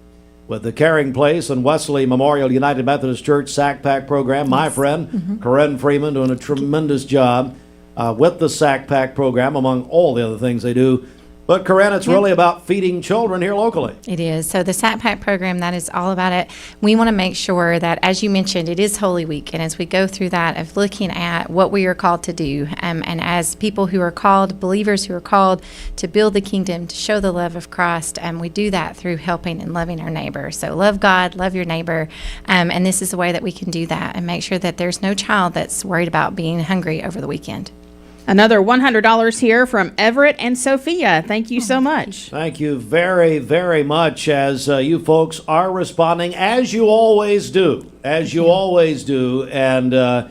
with the Caring Place and Wesley Memorial United Methodist Church Sack Pack program. My friend, Corrine Freeman, doing a tremendous job with the Sack Pack program, among all the other things they do. But, Corrine, it's really about feeding children here locally. It is. So the Sack Pack program, that is all about it. We want to make sure that, as you mentioned, it is Holy Week. And as we go through that of looking at what we are called to do, and as people who are called, believers who are called to build the kingdom, to show the love of Christ, and we do that through helping and loving our neighbor. So love God, love your neighbor. And this is a way that we can do that and make sure that there's no child that's worried about being hungry over the weekend. Another $100 here from Everett and Sophia. Thank you so much. Thank you very, very much as you folks are responding, as you always do. And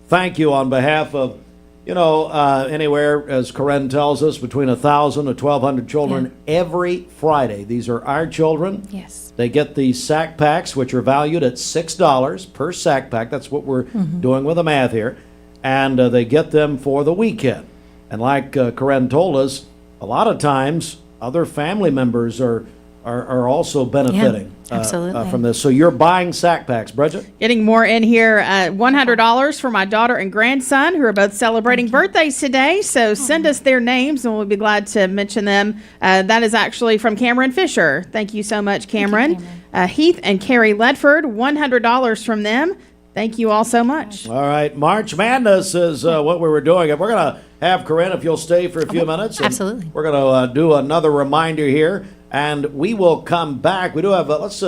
thank you on behalf of, anywhere, as Corrine tells us, between 1,000 to 1,200 children every Friday. These are our children. Yes. They get these sack packs, which are valued at $6 per sack pack. That's what we're doing with the math here. And they get them for the weekend. And like Corrine told us, a lot of times other family members are also benefiting from this. So you're buying sack packs, Bridget? Getting more in here. $100 for my daughter and grandson who are both celebrating birthdays today. So send us their names and we'll be glad to mention them. That is actually from Cameron Fisher. Thank you so much, Cameron. Heath and Carrie Ledford, $100 from them. Thank you all so much. All right. March Madness is what we were doing. We're going to have Corrine, if you'll stay for a few minutes. Absolutely. We're going to do another reminder here, and we will come back. We do have, let's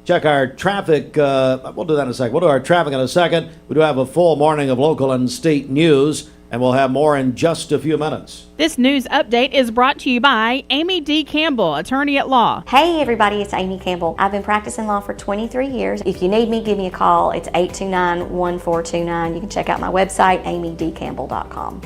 check our traffic. We'll do that in a second. We'll do our traffic in a second. We do have a full morning of local and state news, and we'll have more in just a few minutes. This news update is brought to you by Amy D. Campbell, attorney at law. Hey everybody, it's Amy Campbell. I've been practicing law for 23 years. If you need me, give me a call. It's 829-1429. You can check out my website, amydcampbell.com.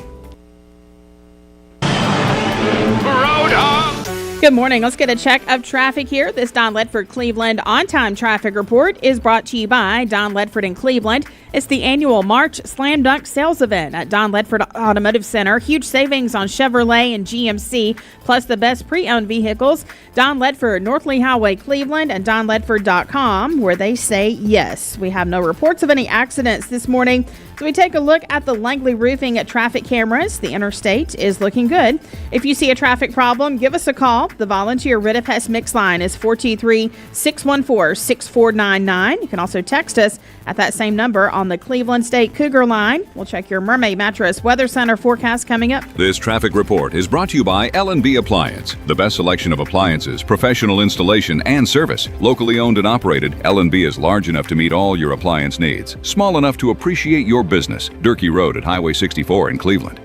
Good morning. Let's get a check of traffic here. This Don Ledford Cleveland on-time traffic report is brought to you by Don Ledford in Cleveland. It's the annual March Slam Dunk Sales Event at Don Ledford Automotive Center. Huge savings on Chevrolet and GMC, plus the best pre-owned vehicles. Don Ledford, North Lee Highway, Cleveland, and donledford.com, where they say yes. We have no reports of any accidents this morning. So we take a look at the Langley Roofing at traffic cameras. The interstate is looking good. If you see a traffic problem, give us a call. The volunteer Rid of Pest Mix line is 423-614-6499. You can also text us at that same number on the Cleveland State Cougar line. We'll check your Mermaid Mattress Weather Center forecast coming up. This traffic report is brought to you by L&B Appliance, the best selection of appliances, professional installation, and service. Locally owned and operated, L&B is large enough to meet all your appliance needs, small enough to appreciate your business. Durkee Road at Highway 64 in Cleveland.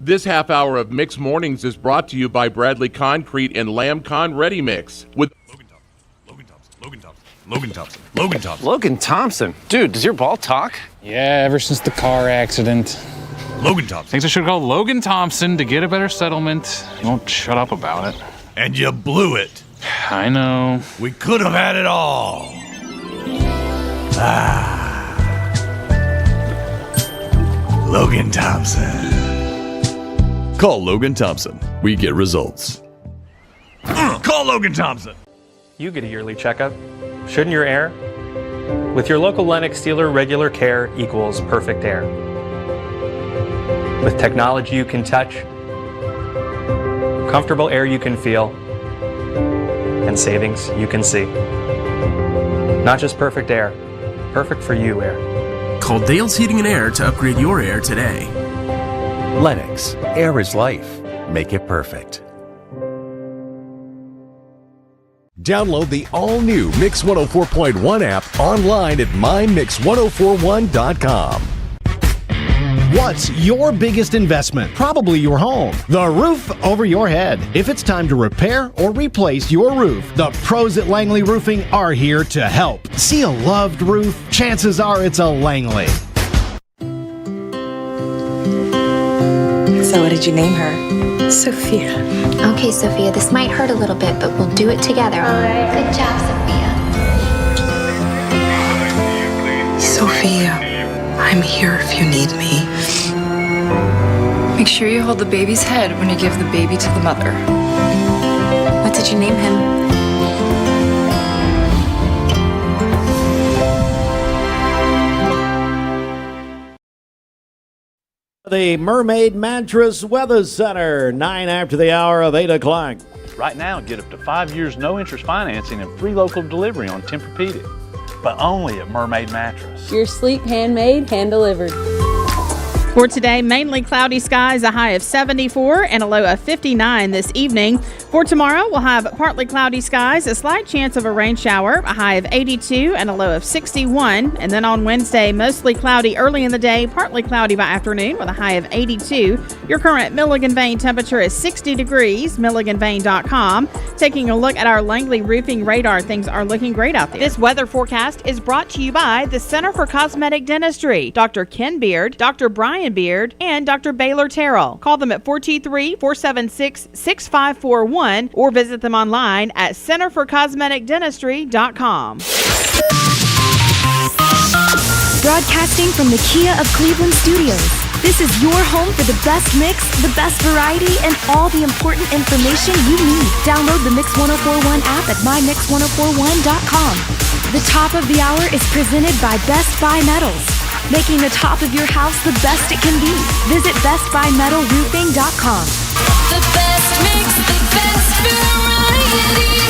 This half hour of Mixed Mornings is brought to you by Bradley Concrete and Lamb Con Ready Mix with Logan Thompson. Dude, does your ball talk? Yeah, ever since the car accident. Logan Thompson. Thinks I should call Logan Thompson to get a better settlement. He won't shut up about it. And you blew it. I know. We could have had it all. Logan Thompson. Call Logan Thompson. We get results. Call Logan Thompson. You get a yearly checkup. Shouldn't your air? With your local Lennox dealer, regular care equals perfect air. With technology you can touch, comfortable air you can feel, and savings you can see. Not just perfect air, perfect for you air. Call Dale's Heating and Air to upgrade your air today. Lennox, air is life. Make it perfect. Download the all-new Mix 104.1 app online at mymix1041.com. What's your biggest investment? Probably your home. The roof over your head. If it's time to repair or replace your roof, the pros at Langley Roofing are here to help. See a loved roof? Chances are it's a Langley. So what did you name her? Sophia. Okay, Sophia, this might hurt a little bit, but we'll do it together. All right. Good job, Sophia, I'm here if you need me. Make sure you hold the baby's head when you give the baby to the mother. What did you name him? The Mermaid Mattress Weather Center, 9 after the hour of 8 o'clock. Right now, get up to 5 years no-interest financing and free local delivery on Tempur-Pedic, but only at Mermaid Mattress. Your sleep handmade, hand-delivered. For today, mainly cloudy skies, a high of 74 and a low of 59 this evening. For tomorrow, we'll have partly cloudy skies, a slight chance of a rain shower, a high of 82 and a low of 61. And then on Wednesday, mostly cloudy early in the day, partly cloudy by afternoon with a high of 82. Your current Milligan Vane temperature is 60 degrees, milliganvane.com. Taking a look at our Langley roofing radar, things are looking great out there. This weather forecast is brought to you by the Center for Cosmetic Dentistry, Dr. Ken Beard, Dr. Brian Beard, and Dr. Baylor Terrell. Call them at 423-476-6541 or visit them online at centerforcosmeticdentistry.com. Broadcasting from the Kia of Cleveland studios. This is your home for the best mix, the best variety, and all the important information you need. Download the Mix 1041 app at mymix1041.com. The top of the hour is presented by Best Buy Metals, making the top of your house the best it can be. Visit bestbuymetalroofing.com. The best mix, the best variety.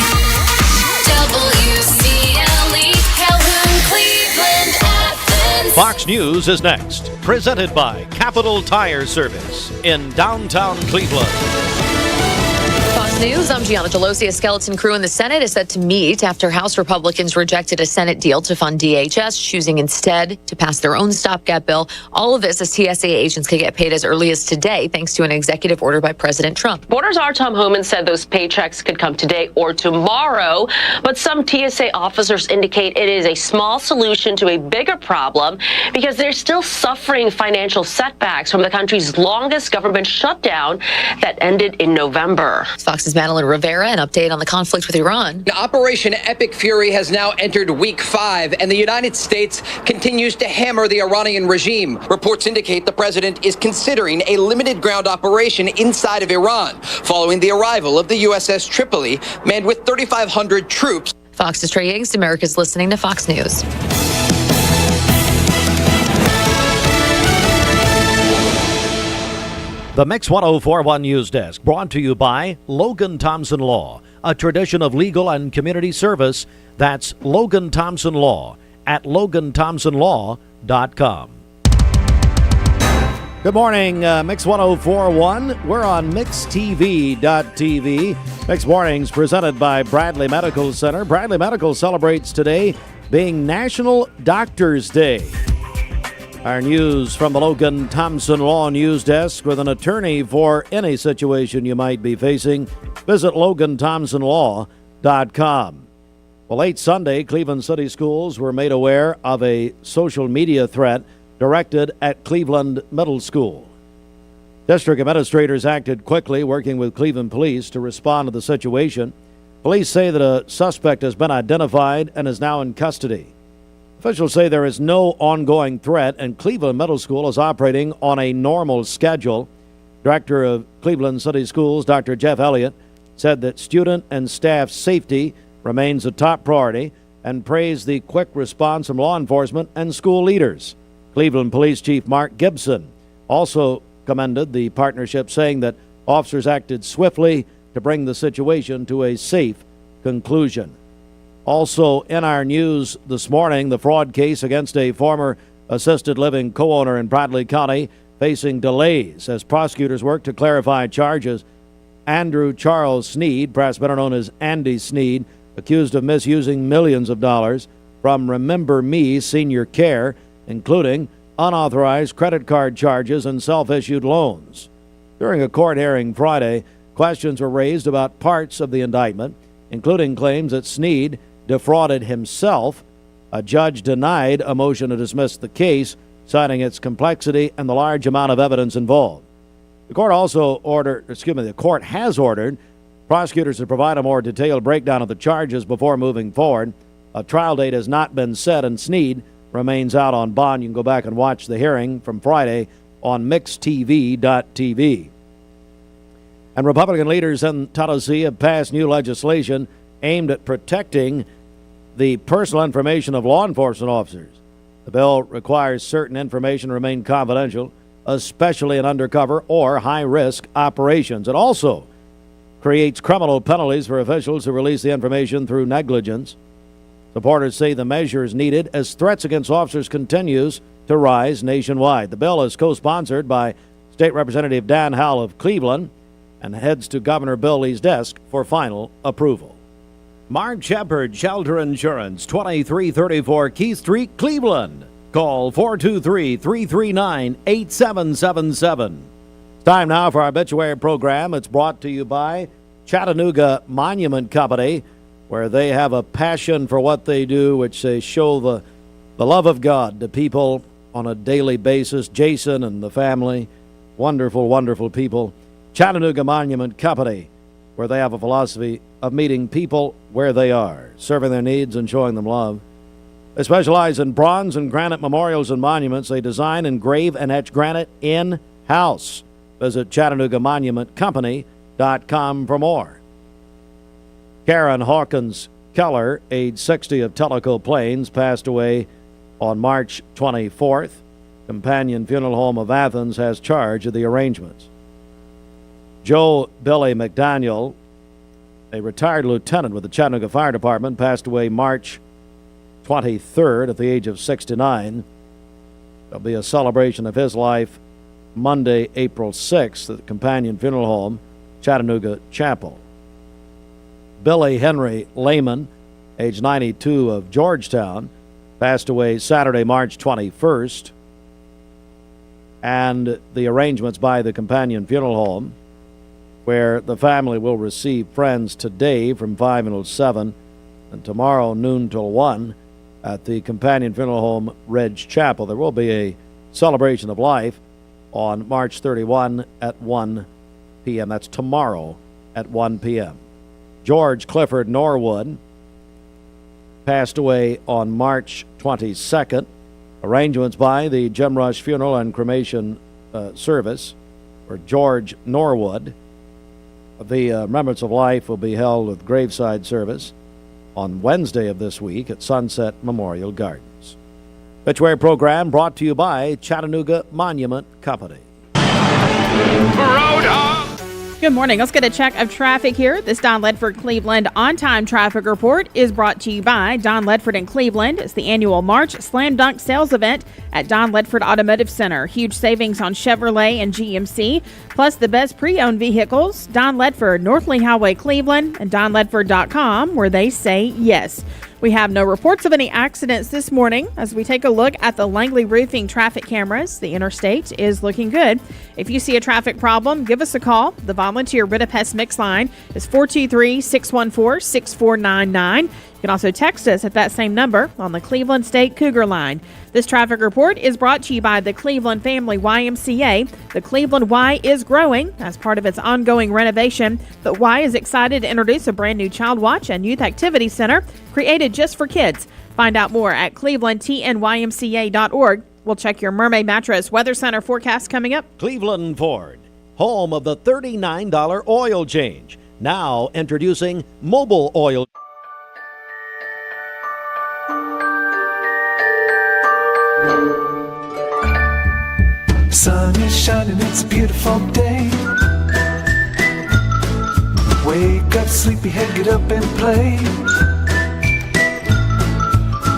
WCLE, Calhoun, Cleveland, Athens. Fox News is next, presented by Capital Tire Service in downtown Cleveland. Fox News, I'm Gianna Gelosi. A skeleton crew in the Senate is set to meet after House Republicans rejected a Senate deal to fund DHS, choosing instead to pass their own stopgap bill. All of this as TSA agents could get paid as early as today, thanks to an executive order by President Trump. Reporters our Tom Homan said those paychecks could come today or tomorrow, but some TSA officers indicate it is a small solution to a bigger problem because they're still suffering financial setbacks from the country's longest government shutdown that ended in November. Fox's Madeline Rivera, an update on the conflict with Iran. Operation Epic Fury has now entered week 5, and the United States continues to hammer the Iranian regime. Reports indicate the president is considering a limited ground operation inside of Iran, following the arrival of the USS Tripoli, manned with 3,500 troops. Fox's Trey Yingst, America's listening to Fox News. The Mix 1041 News Desk, brought to you by Logan Thompson Law, a tradition of legal and community service. That's Logan Thompson Law at LoganThompsonLaw.com. Good morning, Mix 1041. We're on MixTV.tv. Mix Mornings presented by Bradley Medical Center. Bradley Medical celebrates today being National Doctors Day. Our news from the Logan Thompson Law News Desk. With an attorney for any situation you might be facing, visit LoganThompsonLaw.com. Well, late Sunday, Cleveland City Schools were made aware of a social media threat directed at Cleveland Middle School. District administrators acted quickly, working with Cleveland police to respond to the situation. Police say that a suspect has been identified and is now in custody. Officials say there is no ongoing threat, and Cleveland Middle School is operating on a normal schedule. Director of Cleveland City Schools, Dr. Jeff Elliott, said that student and staff safety remains a top priority and praised the quick response from law enforcement and school leaders. Cleveland Police Chief Mark Gibson also commended the partnership, saying that officers acted swiftly to bring the situation to a safe conclusion. Also in our news this morning, the fraud case against a former assisted living co-owner in Bradley County facing delays as prosecutors work to clarify charges. Andrew Charles Sneed, perhaps better known as Andy Sneed, accused of misusing millions of dollars from Remember Me Senior Care, including unauthorized credit card charges and self-issued loans. During a court hearing Friday, questions were raised about parts of the indictment, including claims that Sneed defrauded himself. A judge denied a motion to dismiss the case, citing its complexity and the large amount of evidence involved. The court has ordered prosecutors to provide a more detailed breakdown of the charges before moving forward. A trial date has not been set, and Sneed remains out on bond. You can go back and watch the hearing from Friday on MixTV.tv. And Republican leaders in Tennessee have passed new legislation aimed at protecting the personal information of law enforcement officers. The bill requires certain information remain confidential, especially in undercover or high-risk operations. It also creates criminal penalties for officials who release the information through negligence. Supporters say the measure is needed as threats against officers continues to rise nationwide. The bill is co-sponsored by State Representative Dan Howell of Cleveland and heads to Governor Bill Lee's desk for final approval. Mark Shepard, Shelter Insurance, 2334 Keith Street, Cleveland. Call 423-339-8777. It's time now for our obituary program. It's brought to you by Chattanooga Monument Company, where they have a passion for what they do, which they show the love of God to people on a daily basis. Jason and the family, wonderful, wonderful people. Chattanooga Monument Company, where they have a philosophy of meeting people where they are, serving their needs and showing them love. They specialize in bronze and granite memorials and monuments. They design, engrave, and etch granite in-house. Visit ChattanoogaMonumentCompany.com for more. Karen Hawkins Keller, age 60, of Tellico Plains, passed away on March 24th. Companion Funeral Home of Athens has charge of the arrangements. Joe Billy McDaniel, a retired lieutenant with the Chattanooga Fire Department, passed away March 23rd at the age of 69. There'll be a celebration of his life Monday, April 6th at the Companion Funeral Home, Chattanooga Chapel. Billy Henry Lehman, age 92, of Georgetown, passed away Saturday, March 21st. And the arrangements by the Companion Funeral Home, where the family will receive friends today from 5 until 7 and tomorrow noon till 1 at the Companion Funeral Home, Reg Chapel. There will be a celebration of life on March 31 at 1 p.m. That's tomorrow at 1 p.m. George Clifford Norwood passed away on March 22nd. Arrangements by the Jim Rush Funeral and Cremation Service for George Norwood. The Remembrance of Life will be held with graveside service on Wednesday of this week at Sunset Memorial Gardens. Obituary program brought to you by Chattanooga Monument Company. Good morning. Let's get a check of traffic here. This Don Ledford Cleveland on-time traffic report is brought to you by Don Ledford in Cleveland. It's the annual March Slam Dunk Sales Event at Don Ledford Automotive Center. Huge savings on Chevrolet and GMC, plus the best pre-owned vehicles. Don Ledford, North Lee Highway, Cleveland, and donledford.com, where they say yes. We have no reports of any accidents this morning. As we take a look at the Langley Roofing traffic cameras, the interstate is looking good. If you see a traffic problem, give us a call. The volunteer Ritapest Mix line is 423-614-6499. You can also text us at that same number on the Cleveland State Cougar line. This traffic report is brought to you by the Cleveland Family YMCA. The Cleveland Y is growing as part of its ongoing renovation, but Y is excited to introduce a brand new Child Watch and Youth Activity Center created just for kids. Find out more at clevelandtnymca.org. We'll check your Mermaid Mattress Weather Center forecast coming up. Cleveland Ford, home of the $39 oil change. Now introducing mobile oil. Sun is shining, it's a beautiful day. Wake up, sleepyhead, get up and play.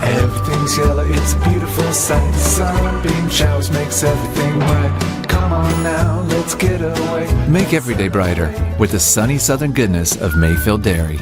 Everything's yellow, it's a beautiful sight. Sunbeam showers makes everything right. Come on now, let's get away. Make every day brighter with the sunny southern goodness of Mayfield Dairy.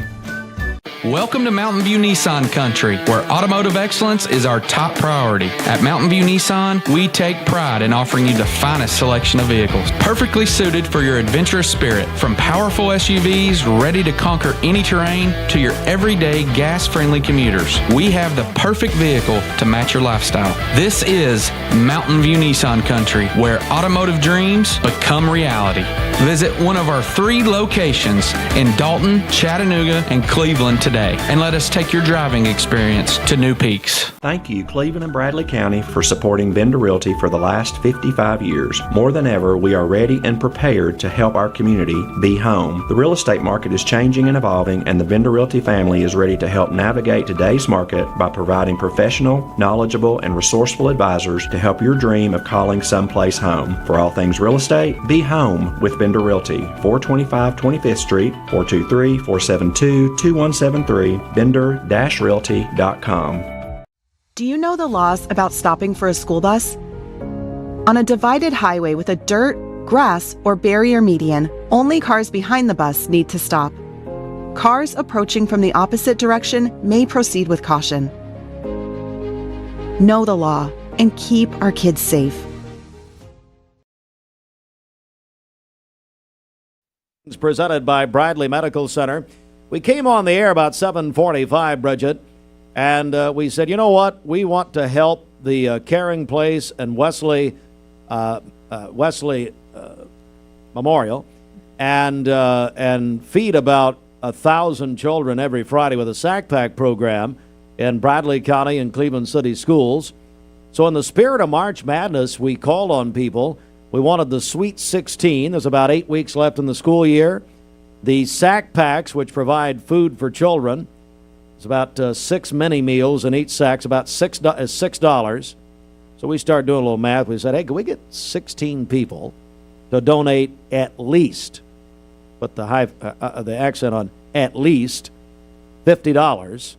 Welcome to Mountain View Nissan Country, where automotive excellence is our top priority. At Mountain View Nissan, we take pride in offering you the finest selection of vehicles, perfectly suited for your adventurous spirit. From powerful SUVs ready to conquer any terrain to your everyday gas-friendly commuters, we have the perfect vehicle to match your lifestyle. This is Mountain View Nissan Country, where automotive dreams become reality. Visit one of our 3 locations in Dalton, Chattanooga, and Cleveland today, and let us take your driving experience to new peaks. Thank you, Cleveland and Bradley County, for supporting Vendor Realty for the last 55 years. More than ever, we are ready and prepared to help our community be home. The real estate market is changing and evolving, and the Vendor Realty family is ready to help navigate today's market by providing professional, knowledgeable, and resourceful advisors to help your dream of calling someplace home. For all things real estate, be home with Vendor Realty, 425 25th Street, 423-472-2173, vendor-realty.com. Do you know the laws about stopping for a school bus? On a divided highway with a dirt, grass, or barrier median, only cars behind the bus need to stop. Cars approaching from the opposite direction may proceed with caution. Know the law and keep our kids safe. It's presented by Bradley Medical Center. We came on the air about 7:45, Bridget, and we said, you know what? We want to help the Caring Place and Wesley Memorial and feed about 1,000 children every Friday with a sack pack program in Bradley County and Cleveland City schools. So in the spirit of March Madness, we called on people. We wanted the Sweet 16. There's about 8 weeks left in the school year. The sack packs, which provide food for children. It's about 6 mini meals in each sack. It's about $6. So we started doing a little math. We said, hey, can we get 16 people to donate at least, put the accent on at least, $50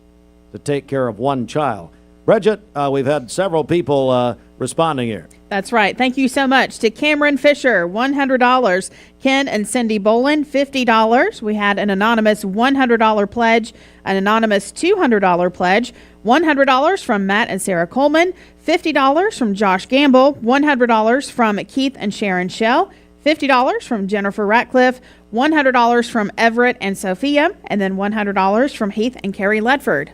to take care of one child? Bridget, we've had several people responding here. That's right. Thank you so much to Cameron Fisher, $100. Ken and Cindy Bolin, $50. We had an anonymous $100 pledge, an anonymous $200 pledge, $100 from Matt and Sarah Coleman, $50 from Josh Gamble, $100 from Keith and Sharon Shell, $50 from Jennifer Ratcliffe, $100 from Everett and Sophia, and then $100 from Heath and Carrie Ledford.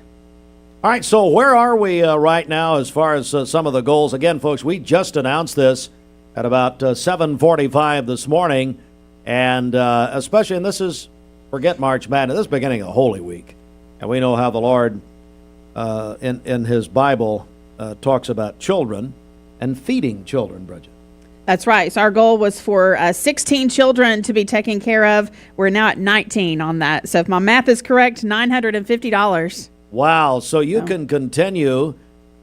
All right, so where are we right now as far as some of the goals? Again, folks, we just announced this at about 7:45 this morning, and especially, and this is, forget March Madness, this is beginning of Holy Week, and we know how the Lord in His Bible talks about children and feeding children, Bridget. That's right. So our goal was for 16 children to be taken care of. We're now at 19 on that. So if my math is correct, $950. Wow! So you can continue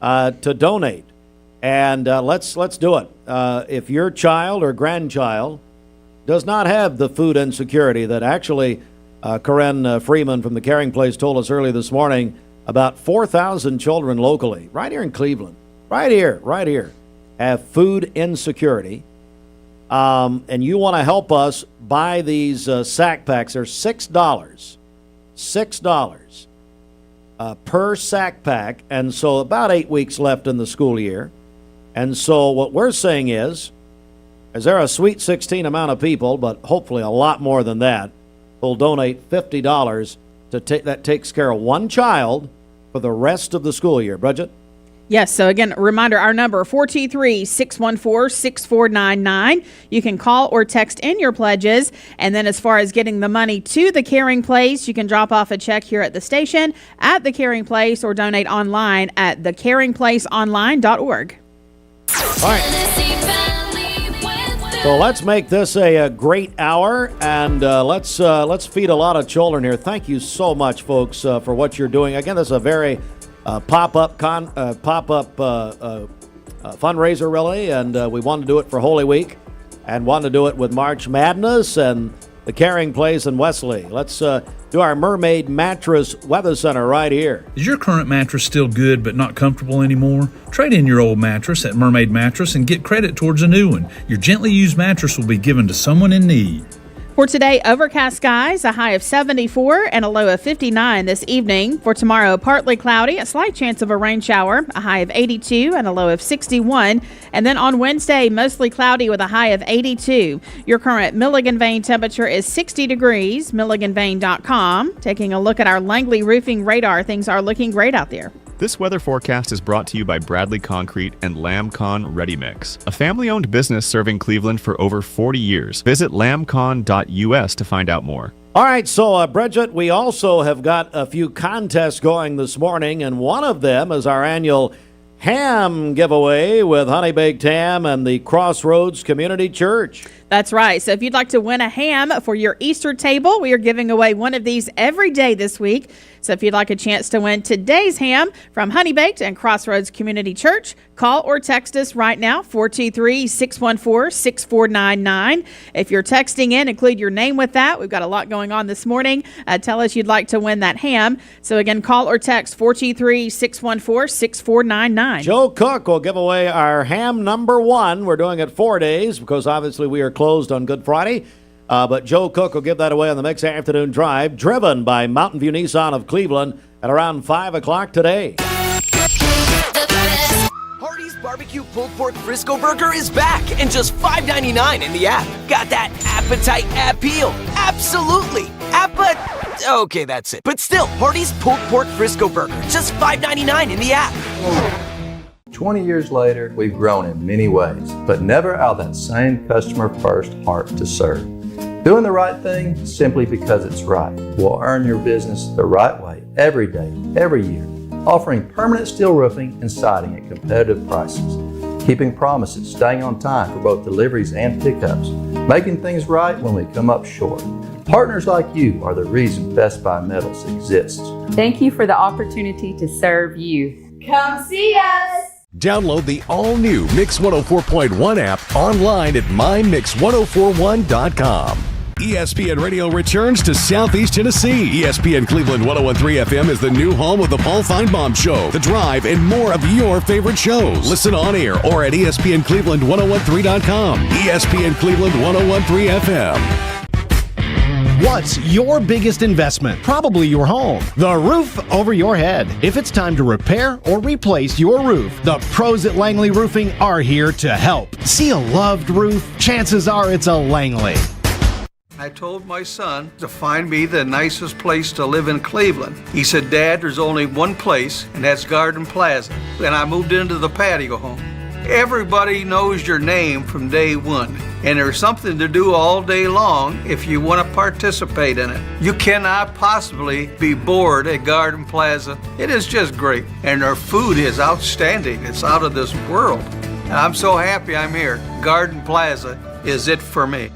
to donate, and let's do it. If your child or grandchild does not have the food insecurity that actually Corrine Freeman from the Caring Place told us early this morning, about 4,000 children locally, right here in Cleveland, right here, have food insecurity, and you want to help us buy these sack packs. They're $6. Per sack pack, and so about 8 weeks left in the school year. And so what we're saying is there a Sweet 16 amount of people, but hopefully a lot more than that, will donate $50 that takes care of one child for the rest of the school year. Bridget? Yes, so again, a reminder, our number, 423-614-6499. You can call or text in your pledges. And then as far as getting the money to the Caring Place, you can drop off a check here at the station, at the Caring Place, or donate online at thecaringplaceonline.org. All right. So let's make this a great hour, and let's feed a lot of children here. Thank you so much, folks, for what you're doing. Again, this is a very pop-up fundraiser, really, and we wanted to do it for Holy Week and wanted to do it with March Madness and the Caring Place in Wesley. Let's do our Mermaid Mattress Weather Center right here. Is your current mattress still good but not comfortable anymore? Trade in your old mattress at Mermaid Mattress and get credit towards a new one. Your gently used mattress will be given to someone in need. For today, overcast skies, a high of 74 and a low of 59 this evening. For tomorrow, partly cloudy, a slight chance of a rain shower, a high of 82 and a low of 61. And then on Wednesday, mostly cloudy with a high of 82. Your current Milligan Vane temperature is 60 degrees, MilliganVane.com. Taking a look at our Langley roofing radar, things are looking great out there. This weather forecast is brought to you by Bradley Concrete and LamCon Ready Mix, a family-owned business serving Cleveland for over 40 years. Visit lamcon.us to find out more. All right, so Bridget, we also have got a few contests going this morning, and one of them is our annual ham giveaway with Honey Baked Ham and the Crossroads Community Church. That's right. So if you'd like to win a ham for your Easter table, we are giving away one of these every day this week. So if you'd like a chance to win today's ham from Honey Baked and Crossroads Community Church, call or text us right now, 423-614-6499. If you're texting in, include your name with that. We've got a lot going on this morning. Tell us you'd like to win that ham. So again, call or text 423-614-6499. Joe Cook will give away our ham number 1. We're doing it 4 days because obviously we are closed on Good Friday. But Joe Cook will give that away on the Mix Afternoon Drive, driven by Mountain View Nissan of Cleveland at around 5 o'clock today. Hardee's Barbecue Pulled Pork Frisco Burger is back and just $5.99 in the app. Got that appetite appeal? Absolutely. Okay, that's it. But still, Hardee's Pulled Pork Frisco Burger, just $5.99 in the app. 20 years later, we've grown in many ways, but never out of that same customer-first heart to serve. Doing the right thing simply because it's right will earn your business the right way every day, every year. Offering permanent steel roofing and siding at competitive prices. Keeping promises, staying on time for both deliveries and pickups. Making things right when we come up short. Partners like you are the reason Best Buy Metals exists. Thank you for the opportunity to serve you. Come see us. Download the all-new Mix 104.1 app online at mymix1041.com. ESPN Radio returns to Southeast Tennessee. ESPN Cleveland 101.3 FM is the new home of the Paul Feinbaum Show, The Drive, and more of your favorite shows. Listen on air or at ESPNCleveland1013.com. ESPN Cleveland 101.3 FM. What's your biggest investment? Probably your home. The roof over your head. If it's time to repair or replace your roof, the pros at Langley Roofing are here to help. See a loved roof? Chances are it's a Langley. I told my son to find me the nicest place to live in Cleveland. He said, Dad, there's only one place, and that's Garden Plaza. And I moved into the patio home. Everybody knows your name from day one, and there's something to do all day long if you want to participate in it. You cannot possibly be bored at Garden Plaza. It is just great, and their food is outstanding. It's out of this world. And I'm so happy I'm here. Garden Plaza is it for me.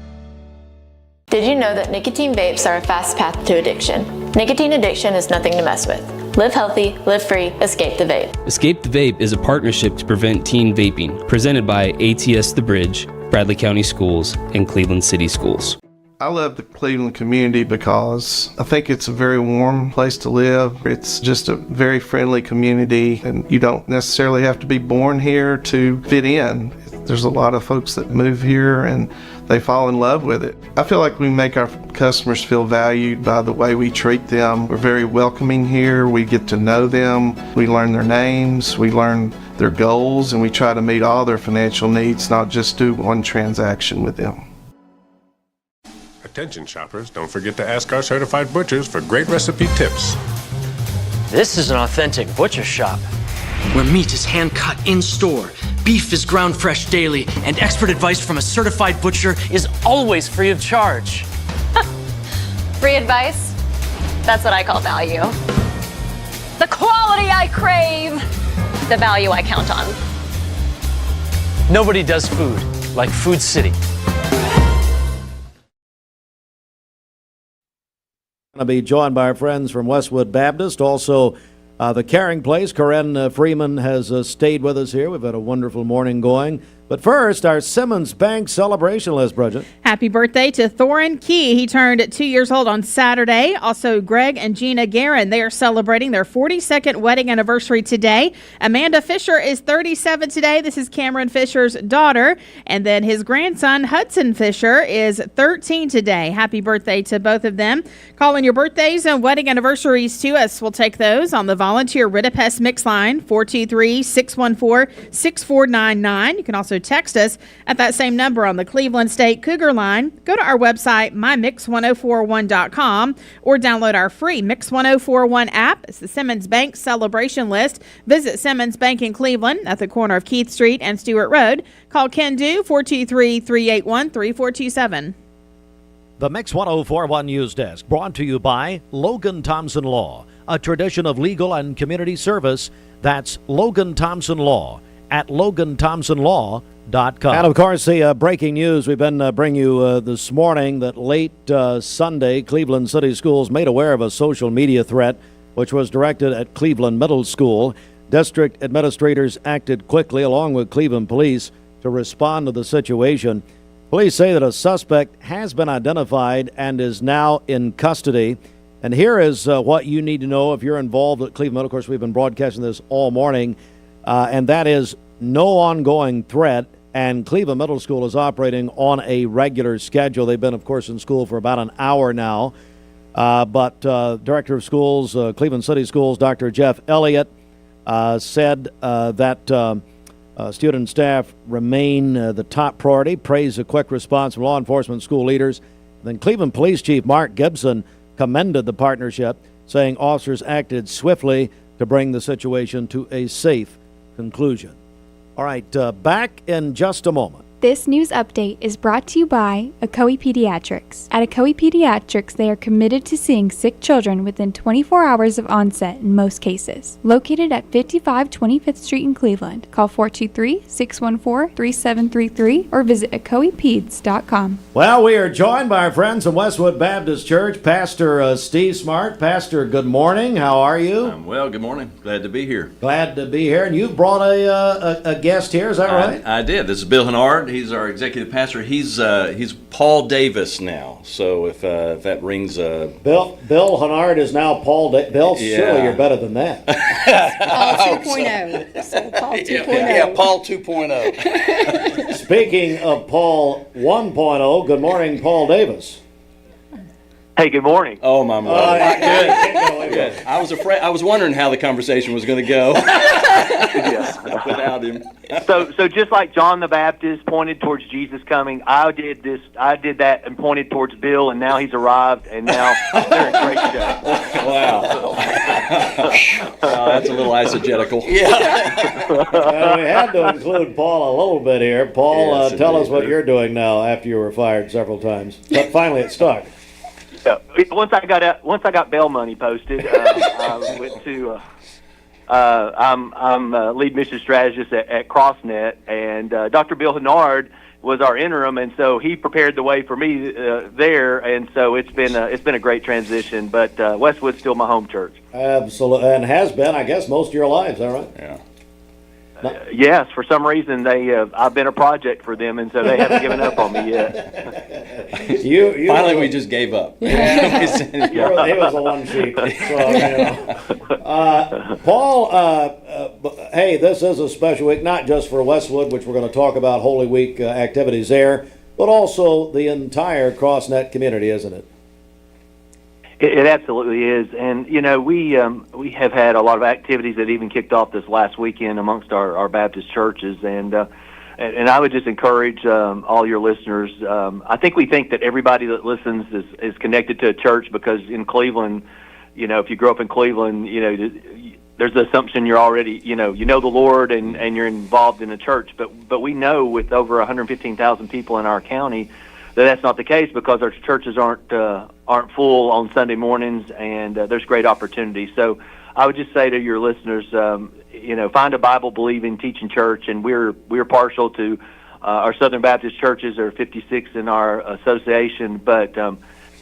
Did you know that nicotine vapes are a fast path to addiction? Nicotine addiction is nothing to mess with. Live healthy, live free, escape the vape. Escape the Vape is a partnership to prevent teen vaping, presented by ATS The Bridge, Bradley County Schools, and Cleveland City Schools. I love the Cleveland community because I think it's a very warm place to live. It's just a very friendly community, and you don't necessarily have to be born here to fit in. There's a lot of folks that move here and they fall in love with it. I feel like we make our customers feel valued by the way we treat them. We're very welcoming here. We get to know them. We learn their names. We learn their goals, and we try to meet all their financial needs, not just do one transaction with them. Attention shoppers, don't forget to ask our certified butchers for great recipe tips. This is an authentic butcher shop, where meat is hand-cut in-store, beef is ground fresh daily, and expert advice from a certified butcher is always free of charge. Free advice? That's what I call value. The quality I crave, the value I count on. Nobody does food like Food City. Going to be joined by our friends from Westwood Baptist. Also, the Caring Place. Corrine Freeman has stayed with us here. We've had a wonderful morning going. But first, our Simmons Bank celebration list, Bridget. Happy birthday to Thorin Key. He turned 2 years old on Saturday. Also, Greg and Gina Guerin, they are celebrating their 42nd wedding anniversary today. Amanda Fisher is 37 today. This is Cameron Fisher's daughter. And then his grandson, Hudson Fisher, is 13 today. Happy birthday to both of them. Call in your birthdays and wedding anniversaries to us. We'll take those on the volunteer Ritapest Mix line, 423-614-6499. You can also text us at that same number on the Cleveland State Cougar line. Go to our website, mymix1041.com, or download our free Mix 1041 app. It's the Simmons Bank celebration list. Visit Simmons Bank in Cleveland at the corner of Keith Street and Stewart Road. Call Ken Du, 423-381-3427. The Mix 1041 News Desk, brought to you by Logan Thompson Law, a tradition of legal and community service. That's Logan Thompson Law at LoganThompsonLaw.com. And, of course, the breaking news we've been bringing you this morning that late Sunday, Cleveland City Schools made aware of a social media threat which was directed at Cleveland Middle School. District administrators acted quickly, along with Cleveland police, to respond to the situation. Police say that a suspect has been identified and is now in custody. And here is what you need to know if you're involved at Cleveland Middle. Of course, we've been broadcasting this all morning, and that is no ongoing threat. And Cleveland Middle School is operating on a regular schedule. They've been, of course, in school for about an hour now. But Director of Schools, Cleveland City Schools, Dr. Jeff Elliott, said that student and staff remain the top priority, praised a quick response from law enforcement and school leaders. Then Cleveland Police Chief Mark Gibson commended the partnership, saying officers acted swiftly to bring the situation to a safe conclusion. All right, back in just a moment. This news update is brought to you by Ocoee Pediatrics. At Ocoee Pediatrics, they are committed to seeing sick children within 24 hours of onset in most cases. Located at 55 25th Street in Cleveland, call 423-614-3733 or visit ocoeepeds.com. Well, we are joined by our friends from Westwood Baptist Church, Pastor Steve Smartt. Pastor, good morning. How are you? I'm well. Good morning. Glad to be here. Glad to be here. And you brought a guest here, is that right? I did. This is Bill Hennard. He's our executive pastor. He's Paul Davis now. So if that rings Bill Hennard is now Paul Davis. Bill, surely you're better than that. Paul 2.0. So Paul 2.0. Yeah, Paul 2.0. Speaking of Paul 1.0, good morning, Paul Davis. Hey, good morning. Oh, my God. Good. I was afraid. I was wondering how the conversation was going to go without him. So just like John the Baptist pointed towards Jesus coming, I did that and pointed towards Bill, and now he's arrived, and now they're in great shape. Wow. That's a little eisegetical. Yeah. Well, we had to include Paul a little bit here. Paul, yes, tell us what you're doing now after you were fired several times. But finally it stuck. Once I got bail money posted, I went to. I'm lead mission strategist at CrossNet, and Dr. Bill Hennard was our interim, and so he prepared the way for me there, and so it's been a great transition. But Westwood's still my home church. Absolutely, and has been, I guess, most of your lives. All right. Yeah. Yes, for some reason I've been a project for them, and so they haven't given up on me yet. Finally, we just gave up. He was the one sheep. So, Paul, hey, this is a special week, not just for Westwood, which we're going to talk about Holy Week activities there, but also the entire CrossNet community, isn't it? It absolutely is, and we have had a lot of activities that even kicked off this last weekend amongst our Baptist churches, and I would just encourage all your listeners. I think we think that everybody that listens is connected to a church because in Cleveland, if you grow up in Cleveland, there's the assumption you're already you know the Lord and you're involved in a church, but we know with over 115,000 people in our county that's not the case because our churches aren't full on Sunday mornings, and there's great opportunity. So I would just say to your listeners, find a Bible-believing, teaching church, and we're partial to our Southern Baptist churches. There are 56 in our association, but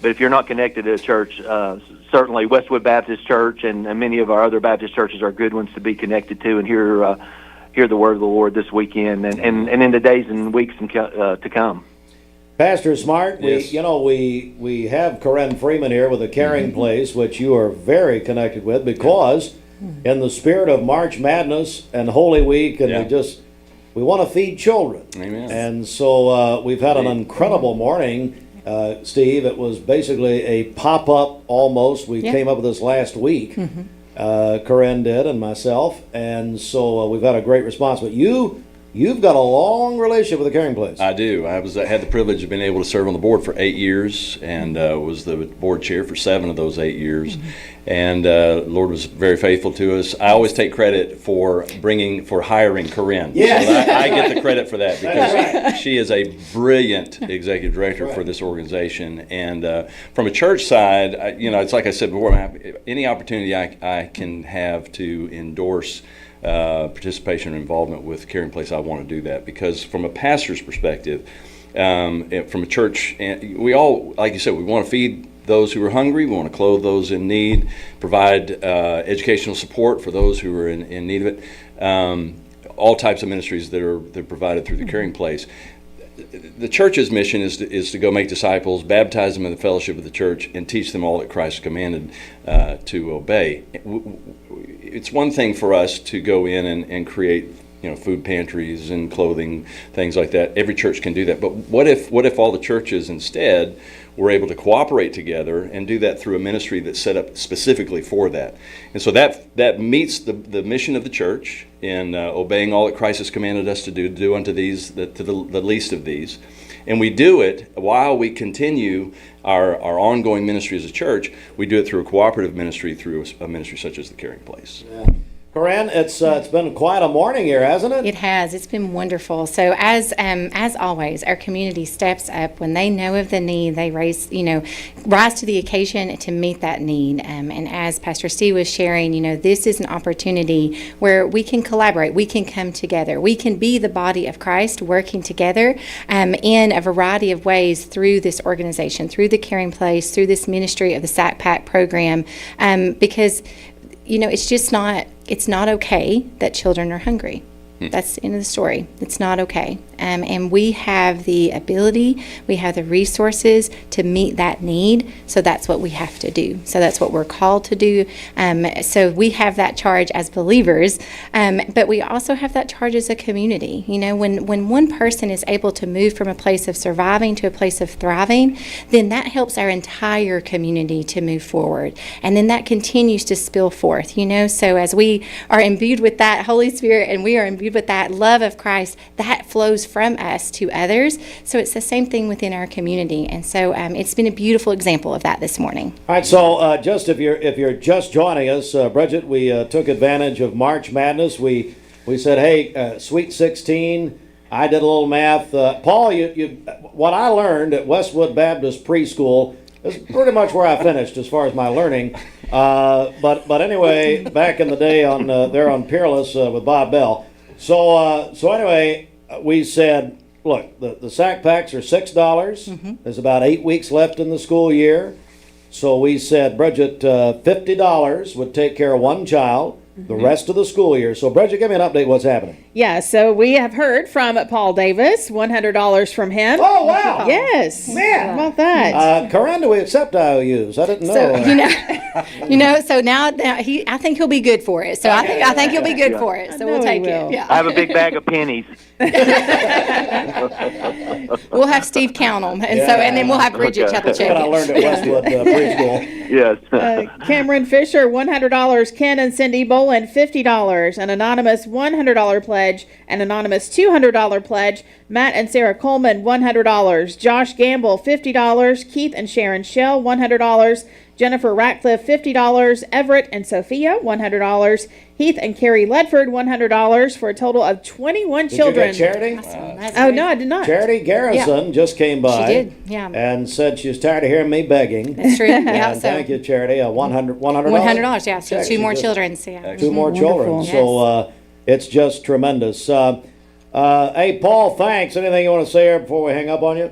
if you're not connected to a church, certainly Westwood Baptist Church and many of our other Baptist churches are good ones to be connected to and hear the word of the Lord this weekend and in the days and weeks to come. Pastor Smartt, yes. we have Corrine Freeman here with a caring place, which you are very connected with because in the spirit of March Madness and Holy Week, and we want to feed children. Amen. And so we've had an incredible morning, Steve. It was basically a pop-up almost. We came up with this last week. Corrine did and myself, and so we've had a great response. But You've got a long relationship with the Caring Place. I do. I had the privilege of being able to serve on the board for 8 years and was the board chair for 7 of those 8 years. And the Lord was very faithful to us. I always take credit for hiring Corrine. Yes. So I get the credit for that because she is a brilliant executive director for this organization. And from a church side, it's like I said before, any opportunity I can have to endorse participation and involvement with Caring Place, I want to do that, because from a pastor's perspective, from a church, we all, like you said, we want to feed those who are hungry, we want to clothe those in need, provide educational support for those who are in need of it. All types of ministries that are provided through the Caring Place. The church's mission is to go make disciples, baptize them in the fellowship of the church, and teach them all that Christ commanded to obey. It's one thing for us to go in and create, food pantries and clothing, things like that. Every church can do that. But what if all the churches instead were able to cooperate together and do that through a ministry that's set up specifically for that? And so that meets the mission of the church in obeying all that Christ has commanded us to do unto these, to the least of these. And we do it while we continue our ongoing ministry as a church. We do it through a cooperative ministry, through a ministry such as the Caring Place. Yeah. Corrine, it's been quite a morning here, hasn't it? It has. It's been wonderful. So as always, our community steps up when they know of the need. They rise to the occasion to meet that need. And as Pastor Steve was sharing, this is an opportunity where we can collaborate. We can come together. We can be the body of Christ working together in a variety of ways through this organization, through the Caring Place, through this ministry of the Sack Pack program, because it's not okay that children are hungry. That's the end of the story. It's not okay. And we have the ability, we have the resources to meet that need. So that's what we have to do. So that's what we're called to do. So we have that charge as believers, but we also have that charge as a community. When one person is able to move from a place of surviving to a place of thriving, then that helps our entire community to move forward. And then that continues to spill forth, So as we are imbued with that Holy Spirit and we are imbued with that love of Christ, that flows from us to others. So it's the same thing within our community. And so it's been a beautiful example of that this morning. All right, so just if you're just joining us, Bridget, we took advantage of March Madness. We said, hey, Sweet 16. I did a little math. Paul, what I learned at Westwood Baptist Preschool is pretty much where I finished as far as my learning. But anyway, back in the day there on Peerless with Bob Bell. So anyway, we said, look, the sack packs are $6. Mm-hmm. There's about 8 weeks left in the school year. So we said, Bridget, $50 would take care of one child the rest of the school year. So, Bridget, give me an update what's happening. Yeah, so we have heard from Paul Davis, $100 from him. Oh, wow. Yes. Man. How about that? Corrine, do we accept IOUs? I didn't know. So, so now I think he'll be good for it. So I think he'll be good for it. So we'll take it. Yeah. I have a big bag of pennies. We'll have Steve count them, and then we'll have Bridget check it. I learned at Westwood Preschool. Yes. Cameron Fisher, $100. Ken and Cindy Boland, $50. An anonymous $100 pledge. An anonymous $200 pledge. Matt and Sarah Coleman, $100. Josh Gamble, $50. Keith and Sharon Shell, $100. Jennifer Ratcliffe, $50. Everett and Sophia, $100. Heath and Carrie Ledford, $100 for a total of 21 children. Did you get Charity? Oh, no, I did not. Charity Garrison just came by. She did, yeah. And said she was tired of hearing me begging. That's true. And thank you, Charity. $100. $100, yeah. So two more children. Two more children. So it's just tremendous. Hey, Paul, thanks. Anything you want to say here before we hang up on you?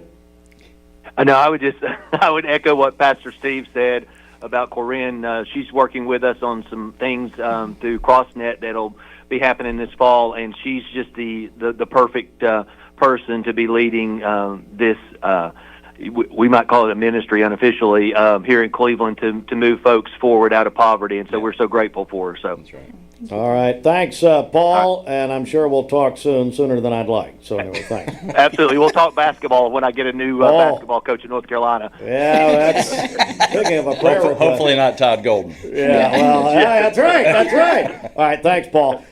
No, I would echo what Pastor Steve said about Corrine. She's working with us on some things through CrossNet that'll be happening this fall, and she's just the perfect person to be leading this. We might call it a ministry unofficially here in Cleveland to move folks forward out of poverty, and so we're so grateful for her. So. That's right. All right. Thanks, Paul, and I'm sure we'll talk sooner than I'd like. So anyway, thanks. Absolutely. We'll talk basketball when I get a new basketball coach in North Carolina. Yeah, that's thinking of a prayer request. Hopefully not Todd Golden. Yeah, well, that's right. All right, thanks, Paul.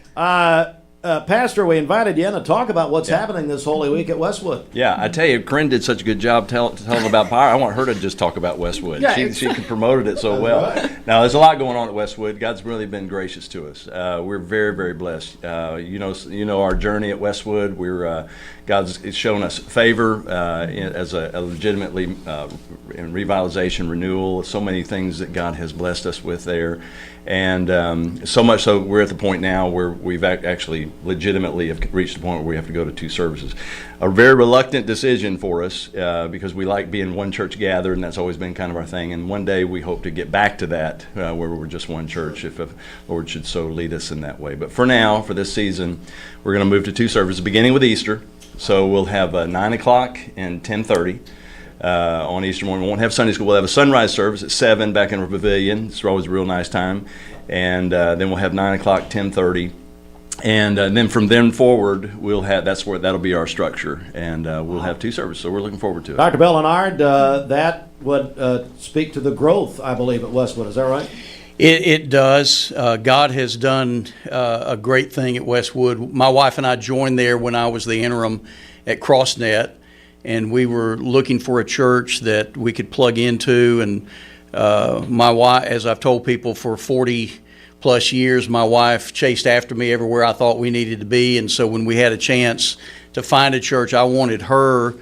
Pastor, we invited you in to talk about what's happening this Holy Week at Westwood. Yeah, I tell you, Corrine did such a good job telling about power. I want her to just talk about Westwood. Yeah, she promoted it so well. Right. Now, there's a lot going on at Westwood. God's really been gracious to us. We're very, very blessed. You know our journey at Westwood. God's shown us favor as a legitimately in revitalization, renewal. So many things that God has blessed us with there. And so much so we're at the point now where we've actually legitimately have reached the point where we have to go to 2 services. A very reluctant decision for us because we like being one church gathered, and that's always been kind of our thing. And one day we hope to get back to that where we're just one church if the Lord should so lead us in that way. But for now, for this season, we're going to move to 2 services beginning with Easter. So we'll have 9 o'clock and 10:30. On Easter morning. We won't have Sunday school. We'll have a sunrise service at 7 back in our pavilion. It's always a real nice time. And then we'll have 9 o'clock, 10:30. And then from then forward, that'll be our structure. And we'll have 2 services. So we're looking forward to it. Dr. Bellenard, that would speak to the growth, I believe, at Westwood. Is that right? It does. God has done a great thing at Westwood. My wife and I joined there when I was the interim at CrossNet. And we were looking for a church that we could plug into. And my wife, as I've told people for 40 plus years, my wife chased after me everywhere I thought we needed to be. And so when we had a chance to find a church, I wanted her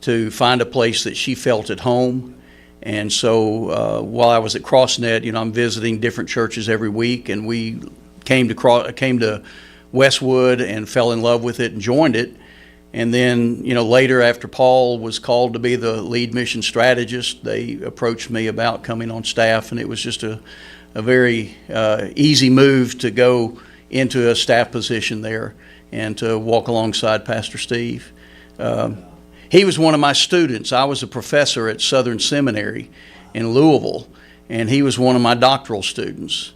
to find a place that she felt at home. And so while I was at CrossNet, I'm visiting different churches every week. And we came to Westwood and fell in love with it and joined it. And then, later after Paul was called to be the lead mission strategist, they approached me about coming on staff, and it was just a very easy move to go into a staff position there and to walk alongside Pastor Steve. He was one of my students. I was a professor at Southern Seminary in Louisville, and he was one of my doctoral students.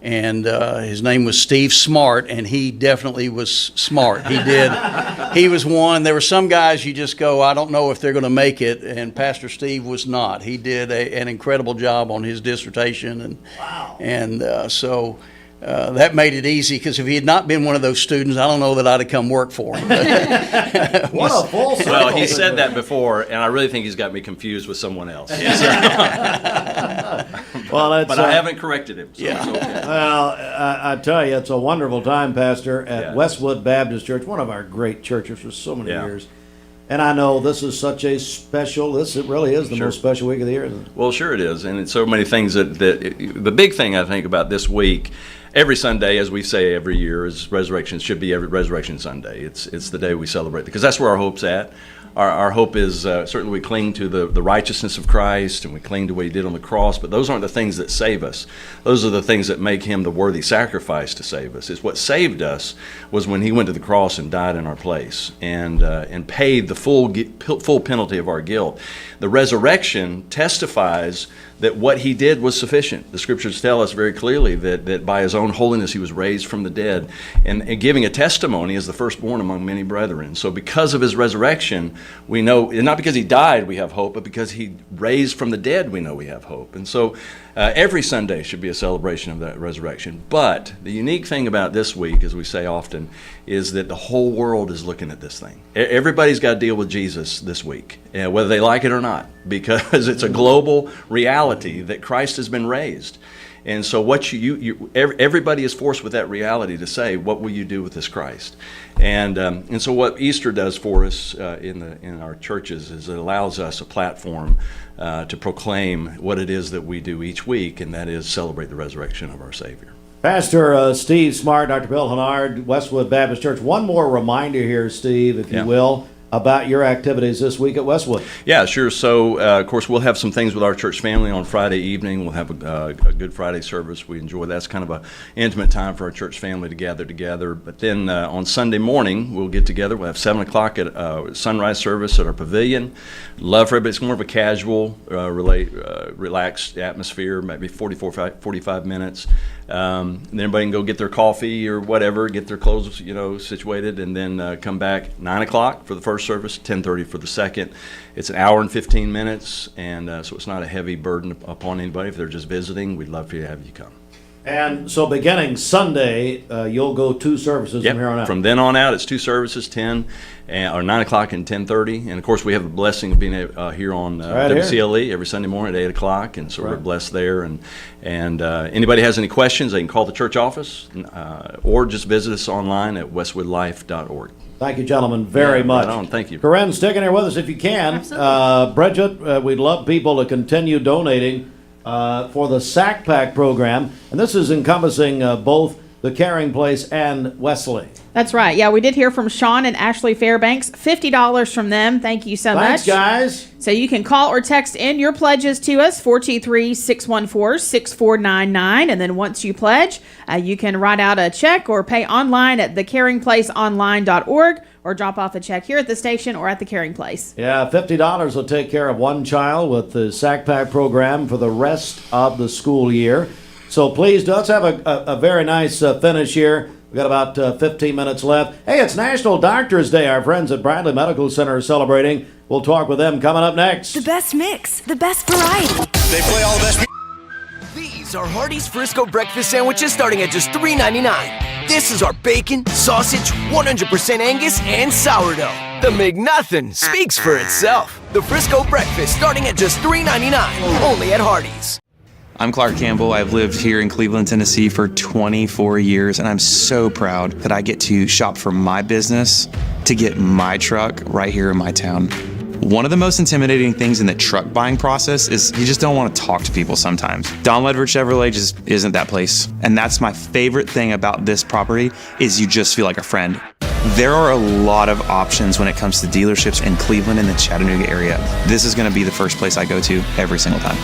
And his name was Steve Smartt, and he definitely was smart. He was one. There were some guys you just go, I don't know if they're going to make it, and Pastor Steve was not. He did an incredible job on his dissertation, and wow. And so that made it easy, because if he had not been one of those students, I don't know that I'd have come work for him. What a full circle. Well, he said that before, and I really think he's got me confused with someone else. But I haven't corrected him. So it's okay. Well, I tell you, it's a wonderful time, Pastor, at Westwood Baptist Church, one of our great churches for so many years. And I know this is such a special, it really is the most special week of the year, isn't it? Well, sure it is. And it's so many things the big thing I think about this week, every Sunday, as we say every year, is Resurrection. It should be every Resurrection Sunday. It's the day we celebrate, because that's where our hope's at. Our hope is certainly we cling to the righteousness of Christ, and we cling to what he did on the cross, but those aren't the things that save us. Those are the things that make him the worthy sacrifice to save us. It's what saved us was when he went to the cross and died in our place and paid the full penalty of our guilt. The resurrection testifies that what he did was sufficient. The scriptures tell us very clearly that by his own holiness he was raised from the dead, and giving a testimony as the firstborn among many brethren. So because of his resurrection, we know, not because he died we have hope, but because he raised from the dead we know we have hope. And so every Sunday should be a celebration of that resurrection. But the unique thing about this week, as we say often, is that the whole world is looking at this thing. Everybody's got to deal with Jesus this week, whether they like it or not, because it's a global reality that Christ has been raised. And so everybody is forced with that reality to say, what will you do with this Christ? And so what Easter does for us in our churches is it allows us a platform to proclaim what it is that we do each week, and that is celebrate the resurrection of our Savior. Pastor Steve Smartt, Dr. Bill Hennard, Westwood Baptist Church. One more reminder here, Steve, if you will, about your activities this week at Westwood. Yeah, sure. So, of course, we'll have some things with our church family on Friday evening. We'll have a Good Friday service. We enjoy that. It's kind of an intimate time for our church family to gather together. But then on Sunday morning, we'll get together. We'll have 7 o'clock at sunrise service at our pavilion. Love for everybody. It's more of a casual, relaxed atmosphere, maybe 45 minutes. Then everybody can go get their coffee or whatever, get their clothes, situated, and then come back 9 o'clock for the first service, 10:30 for the second. It's an hour and 15 minutes, and so it's not a heavy burden upon anybody. If they're just visiting, we'd love for you to have you come. And so beginning Sunday, you'll go 2 services Yep. from here on out. From then on out, it's 2 services, 10 or 9 o'clock and 10:30. And of course, we have the blessing of being here on Right here. WCLE every Sunday morning at 8 o'clock, and so we're blessed there. And anybody has any questions, they can call the church office or just visit us online at westwoodlife.org. Thank you, gentlemen, very much. Right on. Thank you. Corinne, sticking here with us if you can. Bridget, we'd love people to continue donating for the Sack Pack program. And this is encompassing both the Caring Place and Wesley. That's right. Yeah, we did hear from Sean and Ashley Fairbanks. $50 from them. Thank you so Thanks, much. guys. So you can call or text in your pledges to us, 423-614-6499. And then once you pledge, you can write out a check or pay online at thecaringplaceonline.org or drop off a check here at the station or at the Caring Place. Yeah, $50 will take care of one child with the Sack Pack program for the rest of the school year. So please, let's have a very nice finish here. We've got about 15 minutes left. Hey, it's National Doctors Day. Our friends at Bradley Medical Center are celebrating. We'll talk with them coming up next. The best mix, the best variety. They play all the best. These are Hardee's Frisco breakfast sandwiches starting at just $3.99. This is our bacon, sausage, 100% Angus, and sourdough. The McNothin' speaks for itself. The Frisco breakfast starting at just $3.99, only at Hardee's. I'm Clark Campbell. I've lived here in Cleveland, Tennessee for 24 years, and I'm so proud that I get to shop for my business to get my truck right here in my town. One of the most intimidating things in the truck buying process is you just don't want to talk to people sometimes. Don Ledford Chevrolet just isn't that place. And that's my favorite thing about this property is you just feel like a friend. There are a lot of options when it comes to dealerships in Cleveland and the Chattanooga area. This is going to be the first place I go to every single time.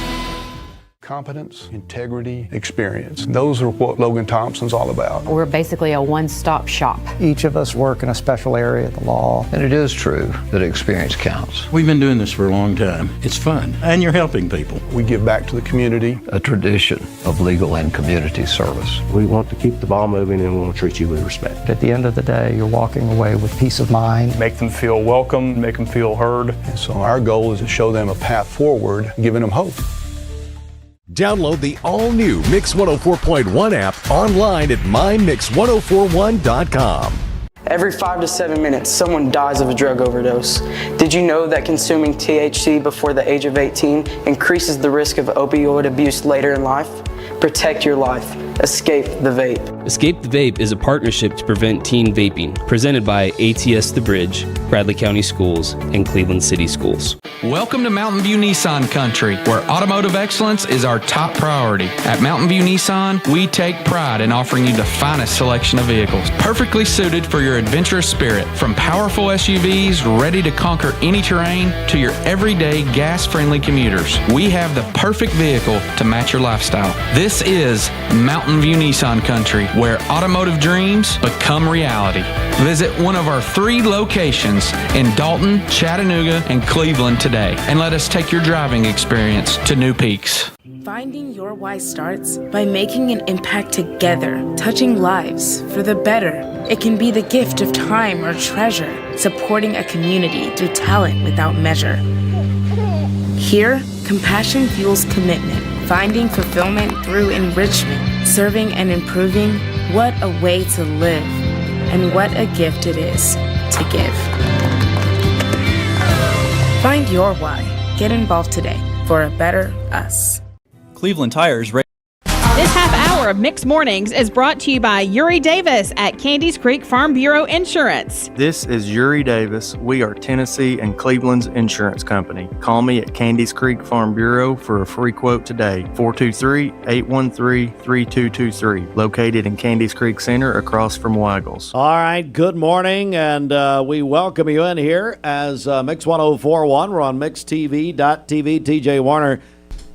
Competence, integrity, experience. Those are what Logan Thompson's all about. We're basically a one-stop shop. Each of us work in a special area of the law, and it is true that experience counts. We've been doing this for a long time. It's fun, and you're helping people. We give back to the community. A tradition of legal and community service. We want to keep the ball moving, and we want to treat you with respect. At the end of the day, you're walking away with peace of mind. Make them feel welcome, make them feel heard. And so our goal is to show them a path forward, giving them hope. Download the all-new Mix 104.1 app online at mymix1041.com. Every 5 to 7 minutes, someone dies of a drug overdose. Did you know that consuming THC before the age of 18 increases the risk of opioid abuse later in life? Protect your life. Escape the Vape. Escape the Vape is a partnership to prevent teen vaping, presented by ATS The Bridge, Bradley County Schools, and Cleveland City Schools. Welcome to Mountain View Nissan Country, where automotive excellence is our top priority. At Mountain View Nissan, we take pride in offering you the finest selection of vehicles, perfectly suited for your adventurous spirit. From powerful SUVs ready to conquer any terrain to your everyday gas-friendly commuters, we have the perfect vehicle to match your lifestyle. This is Mountain View Nissan Country, where automotive dreams become reality. Visit one of our 3 locations in Dalton, Chattanooga, and Cleveland today, and let us take your driving experience to new peaks. Finding your why starts by making an impact together, touching lives for the better. It can be the gift of time or treasure, supporting a community through talent without measure. Here, compassion fuels commitment, finding fulfillment through enrichment, serving and improving. What a way to live, and what a gift it is to give. Find your why. Get involved today for a better us. Cleveland Tires. This half hour of Mixed Mornings is brought to you by Uri Davis at Candies Creek Farm Bureau Insurance. This is Uri Davis. We are Tennessee and Cleveland's insurance company. Call me at Candies Creek Farm Bureau for a free quote today. 423-813-3223. Located in Candies Creek Center across from Waggles. All right, good morning, and we welcome you in here as Mix 104.1. We're on MixTV.tv. TJ Warner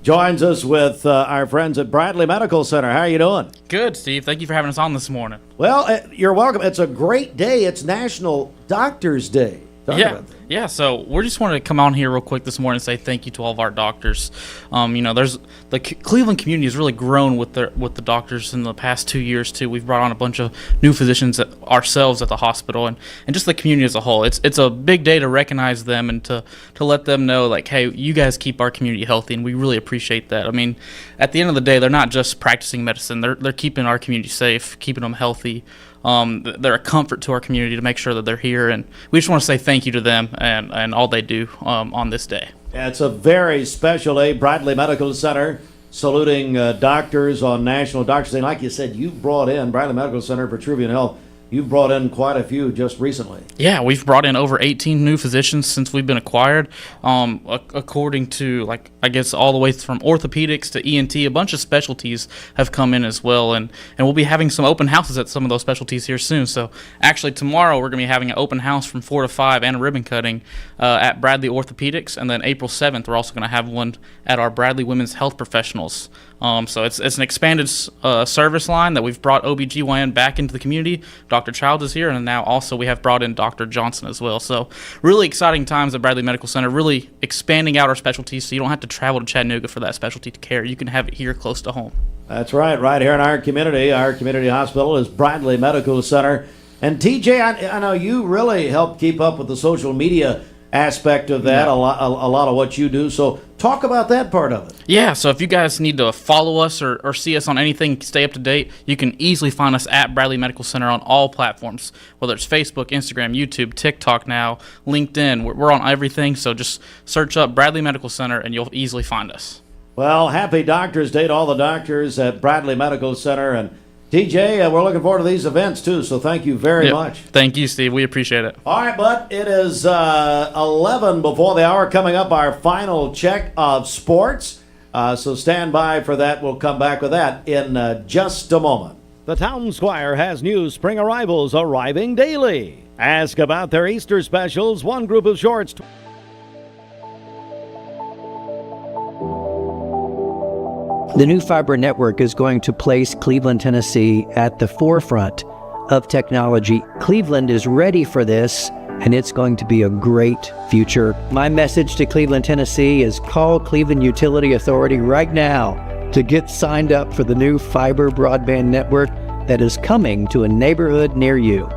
joins us with our friends at Bradley Medical Center. How are you doing? Good, Steve. Thank you for having us on this morning. Well, you're welcome. It's a great day. It's National Doctors Day. Talk about that. Yeah, so we just wanted to come on here real quick this morning and say thank you to all of our doctors. There's the Cleveland community has really grown with the doctors in the past 2 years too. We've brought on a bunch of new physicians ourselves at the hospital and just the community as a whole. It's a big day to recognize them and to let them know, like, hey, you guys keep our community healthy, and we really appreciate that. I mean, at the end of the day, they're not just practicing medicine; they're keeping our community safe, keeping them healthy. They're a comfort to our community to make sure that they're here, and we just want to say thank you to them and all they do on this day. Yeah, it's a very special day. Bradley Medical Center saluting doctors on National Doctors Day. Like you said, you've brought in Bradley Medical Center for Vitruvian Health. You've brought in quite a few just recently. Yeah, we've brought in over 18 new physicians since we've been acquired. According to, like, I guess all the way from orthopedics to ENT, a bunch of specialties have come in as well. And we'll be having some open houses at some of those specialties here soon. So actually tomorrow we're going to be having an open house from 4 to 5 and a ribbon cutting at Bradley Orthopedics. And then April 7th we're also going to have one at our Bradley Women's Health Professionals. So it's an expanded service line that we've brought OBGYN back into the community. Dr. Child is here, and now also we have brought in Dr. Johnson as well. So really exciting times at Bradley Medical Center, really expanding out our specialties so you don't have to travel to Chattanooga for that specialty care. You can have it here close to home. That's right here in our community. Our community hospital is Bradley Medical Center. And TJ, I know you really help keep up with the social media aspect of that, a lot of what you do. So talk about that part of it. Yeah, so if you guys need to follow us or see us on anything, stay up to date, you can easily find us at Bradley Medical Center on all platforms, whether it's Facebook, Instagram, YouTube, TikTok now, LinkedIn. We're on everything, so just search up Bradley Medical Center and you'll easily find us. Well, happy Doctors Day to all the doctors at Bradley Medical Center. And TJ, we're looking forward to these events, too, so thank you very much. Thank you, Steve. We appreciate it. All right, but it is 11 before the hour. Coming up, our final check of sports. So stand by for that. We'll come back with that in just a moment. The Town Squire has new spring arrivals arriving daily. Ask about their Easter specials. One group of shorts. The new fiber network is going to place Cleveland, Tennessee at the forefront of technology. Cleveland is ready for this, and it's going to be a great future. My message to Cleveland, Tennessee is call Cleveland Utility Authority right now to get signed up for the new fiber broadband network that is coming to a neighborhood near you.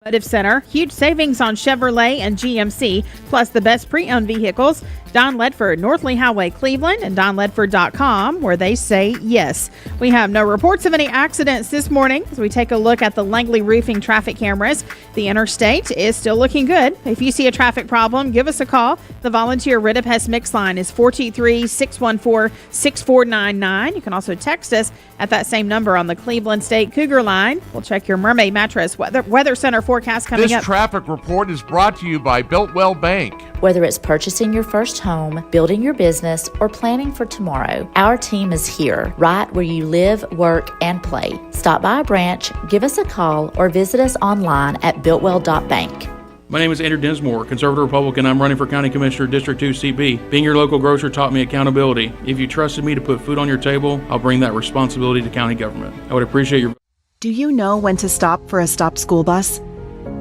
Automotive Center, huge savings on Chevrolet and GMC, plus the best pre-owned vehicles. Don Ledford, North Lee Highway, Cleveland, and donledford.com, where they say yes. We have no reports of any accidents this morning as we take a look at the Langley Roofing traffic cameras. The interstate is still looking good. If you see a traffic problem, give us a call. The volunteer Rid of Hess Mix line is 423-614-6499. You can also text us at that same number on the Cleveland State Cougar line. We'll check your Mermaid Mattress Weather Center forecast coming up. This traffic report is brought to you by Builtwell Bank. Whether it's purchasing your first home, building your business, or planning for tomorrow, our team is here, right where you live, work, and play. Stop by a branch, give us a call, or visit us online at builtwell.bank. My name is Andrew Dinsmore, Conservative Republican. I'm running for County Commissioner, District 2 CB. Being your local grocer taught me accountability. If you trusted me to put food on your table, I'll bring that responsibility to county government. I would appreciate your... Do you know when to stop for a stopped school bus?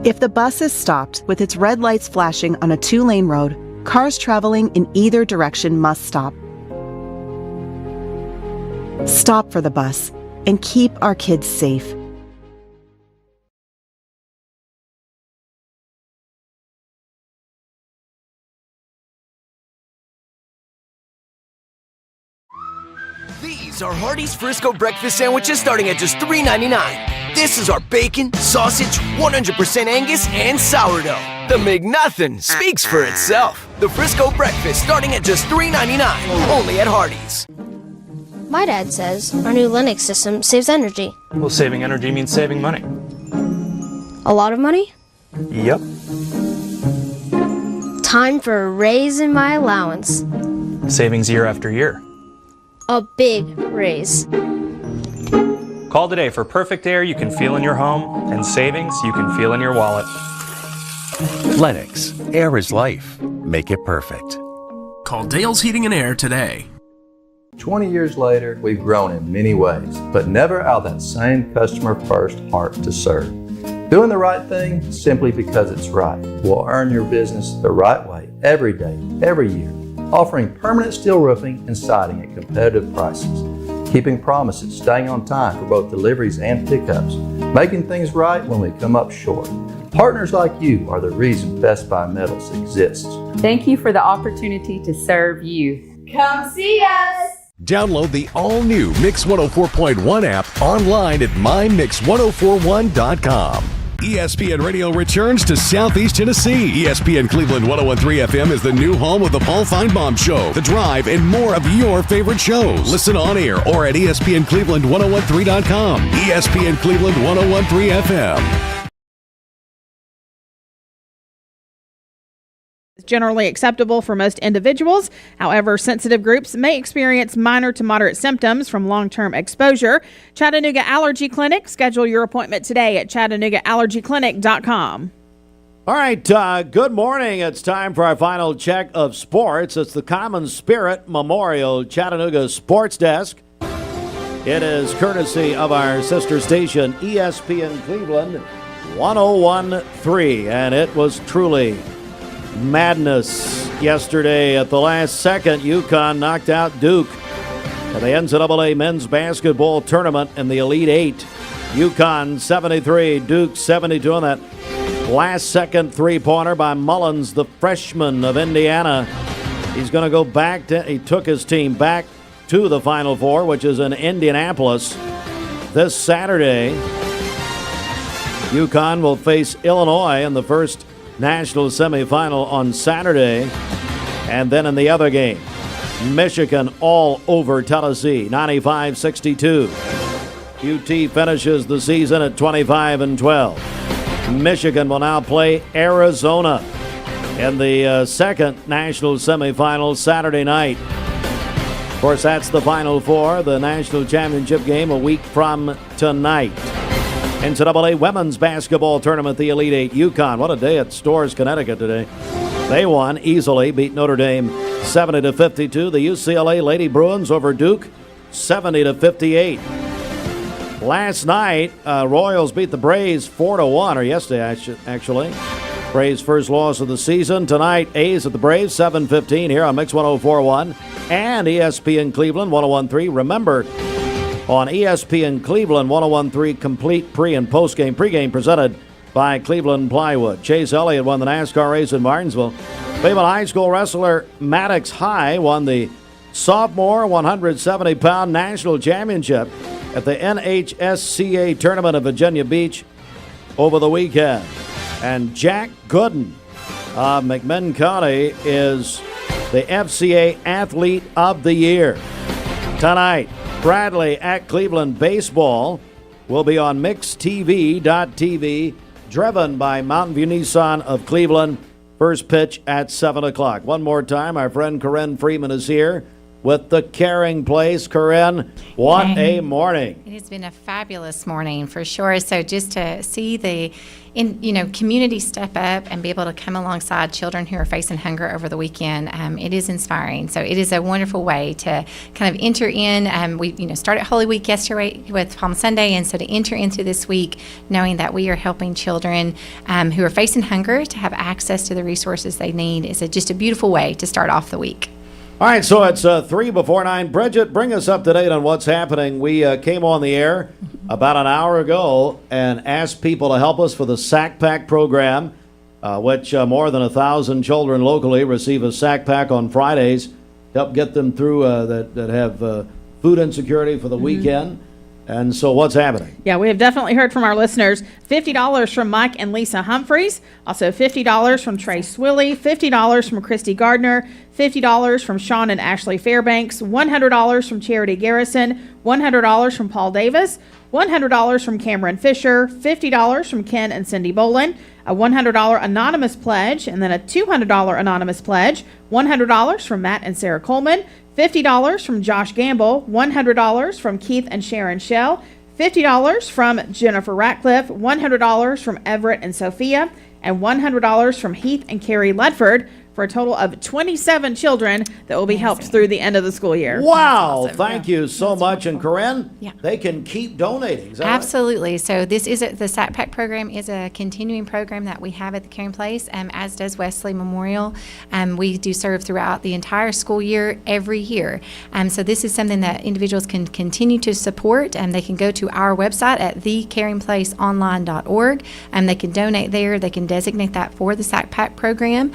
If the bus is stopped with its red lights flashing on a 2-lane road, cars traveling in either direction must stop. Stop for the bus and keep our kids safe. These are Hardee's Frisco breakfast sandwiches starting at just $3.99. This is our bacon, sausage, 100% Angus, and sourdough. The McNothin' speaks for itself. The Frisco breakfast starting at just $3.99, only at Hardee's. My dad says our new Linux system saves energy. Well, saving energy means saving money. A lot of money? Yep. Time for a raise in my allowance. Savings year after year. A big raise. Call today for perfect air you can feel in your home and savings you can feel in your wallet. Lennox. Air is life. Make it perfect. Call Dale's Heating and Air today. 20 years later, we've grown in many ways, but never out of that same customer-first heart to serve. Doing the right thing simply because it's right will earn your business the right way every day, every year, offering permanent steel roofing and siding at competitive prices, keeping promises, staying on time for both deliveries and pickups, making things right when we come up short. Partners like you are the reason Best Buy Metals exists. Thank you for the opportunity to serve you. Come see us! Download the all-new Mix 104.1 app online at mymix1041.com. ESPN Radio returns to Southeast Tennessee. ESPN Cleveland 101.3 FM is the new home of the Paul Feinbaum Show, The Drive, and more of your favorite shows. Listen on air or at ESPNCleveland1013.com. ESPN Cleveland 101.3 FM. Generally acceptable for most individuals. However, sensitive groups may experience minor to moderate symptoms from long-term exposure. Chattanooga Allergy Clinic. Schedule your appointment today at ChattanoogaAllergyClinic.com. All right, good morning. It's time for our final check of sports. It's the Common Spirit Memorial Chattanooga Sports Desk. It is courtesy of our sister station, ESPN Cleveland 101.3, and it was truly madness yesterday. At the last second, UConn knocked out Duke at the NCAA men's basketball tournament in the Elite Eight. UConn 73, Duke 72 on that last second three-pointer by Mullins, the freshman of Indiana. He's going to go back he took his team back to the Final Four, which is in Indianapolis this Saturday. UConn will face Illinois in the first national semifinal on Saturday. And then in the other game, Michigan all over Tennessee, 95-62. UT finishes the season at 25-12. Michigan will now play Arizona in the second national semifinal Saturday night. Of course, that's the Final Four, the national championship game a week from tonight. NCAA women's basketball tournament, the Elite Eight. UConn, what a day at Storrs, Connecticut today. They won easily, beat Notre Dame 70-52. The UCLA Lady Bruins over Duke 70-58. Last night, Royals beat the Braves 4-1, or yesterday actually. Braves' first loss of the season. Tonight, A's at the Braves 7:15 here on Mix 104.1 and ESPN Cleveland 101.3. Remember, on ESPN Cleveland 101.3, complete pre- and post-game pregame presented by Cleveland Plywood. Chase Elliott won the NASCAR race in Martinsville. Cleveland High School wrestler Maddox High won the sophomore 170-pound national championship at the NHSCA tournament of Virginia Beach over the weekend. And Jack Gooden of McMinn County is the FCA Athlete of the Year. Tonight, Bradley at Cleveland Baseball will be on MixTV.tv, driven by Mountain View Nissan of Cleveland. First pitch at 7 o'clock. One more time, our friend Corrine Freeman is here with the Caring Place. Corrine, what a morning. It has been a fabulous morning for sure. So just to see the community step up and be able to come alongside children who are facing hunger over the weekend, it is inspiring. So it is a wonderful way to kind of enter in. We started Holy Week yesterday with Palm Sunday, and so to enter into this week knowing that we are helping children who are facing hunger to have access to the resources they need is just a beautiful way to start off the week. All right, so it's 3 before 9. Bridget, bring us up to date on what's happening. We came on the air about an hour ago and asked people to help us for the Sack Pack program, which more than 1,000 children locally receive a Sack Pack on Fridays to help get them through that have food insecurity for the weekend. And so what's happening? Yeah, we have definitely heard from our listeners. $50 from Mike and Lisa Humphreys. Also $50 from Trey Swilly. $50 from Christy Gardner. $50 from Sean and Ashley Fairbanks. $100 from Charity Garrison. $100 from Paul Davis. $100 from Cameron Fisher. $50 from Ken and Cindy Bolin. A $100 anonymous pledge, and then a $200 anonymous pledge. $100 from Matt and Sarah Coleman. $50 from Josh Gamble, $100 from Keith and Sharon Shell, $50 from Jennifer Ratcliffe, $100 from Everett and Sophia, and $100 from Heath and Carrie Ledford. for a total of 27 children that will be helped through the end of the school year. Wow. Awesome. Thank you so much. And Corrine, Yeah. they can keep donating. Is that right? Absolutely. So this is the Sack Pack program is a continuing program that we have at the Caring Place, as does Wesley Memorial. We do serve throughout the entire school year, every year. So this is something that individuals can continue to support. They can go to our website at thecaringplaceonline.org. They can donate there. They can designate that for the Sack Pack program,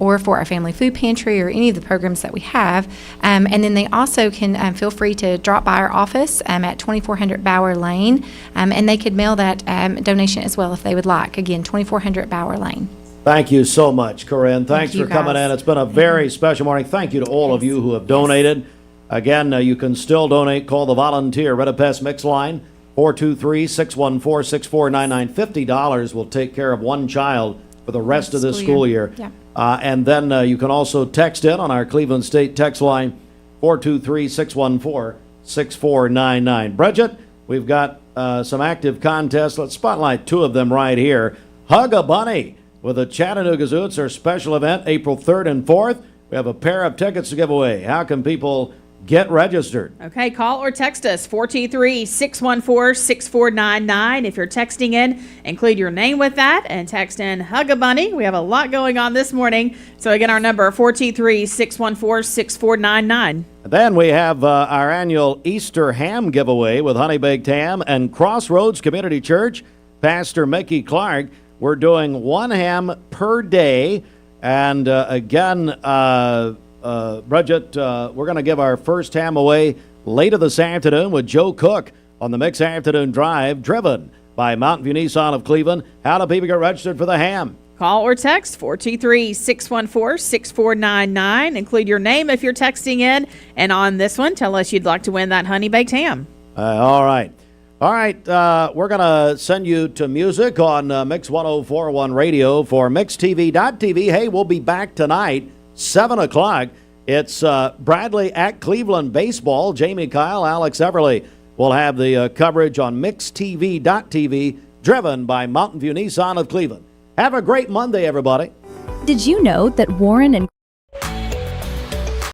or for our family food pantry, or any of the programs that we have. And then they also can feel free to drop by our office at 2400 Bower Lane, and they could mail that donation as well if they would like. Again, 2400 Bower Lane. Thank you so much, Corrine. Thanks you, for coming guys. in. It's been a very special morning. Thank you to all of you who have donated. Again, you can still donate. Call the volunteer Redapest Mix line, 423-614-6499. $50 will take care of one child for the rest of this school year. Yeah. And then you can also text in on our Cleveland State text line, 423-614-6499. Bridget, we've got some active contests. Let's spotlight two of them right here. Hug a Bunny with the Chattanooga Zoo. It's our special event, April 3rd and 4th. We have a pair of tickets to give away. How can people get registered? Okay, call or text us, 423-614-6499. If you're texting in, include your name with that and text in Hug a Bunny. We have a lot going on this morning. So again, our number, 423-614-6499. Then we have our annual Easter ham giveaway with Honey Baked Ham and Crossroads Community Church. Pastor Mickey Clark. We're doing one ham per day. And again, Bridget, we're going to give our first ham away later this afternoon with Joe Cook on the Mix Afternoon Drive, driven by Mountain View Nissan of Cleveland. How do people get registered for the ham? Call or text 423-614-6499. Include your name if you're texting in. And on this one, tell us you'd like to win that honey baked ham. All right. All right. We're going to send you to music on Mix 104.1 Radio for MixTV.tv. Hey, we'll be back tonight, 7 o'clock. It's Bradley at Cleveland Baseball. Jamie Kyle, Alex Everly will have the coverage on MixTV.tv, driven by Mountain View Nissan of Cleveland. Have a great Monday, everybody. Did you know that Warren and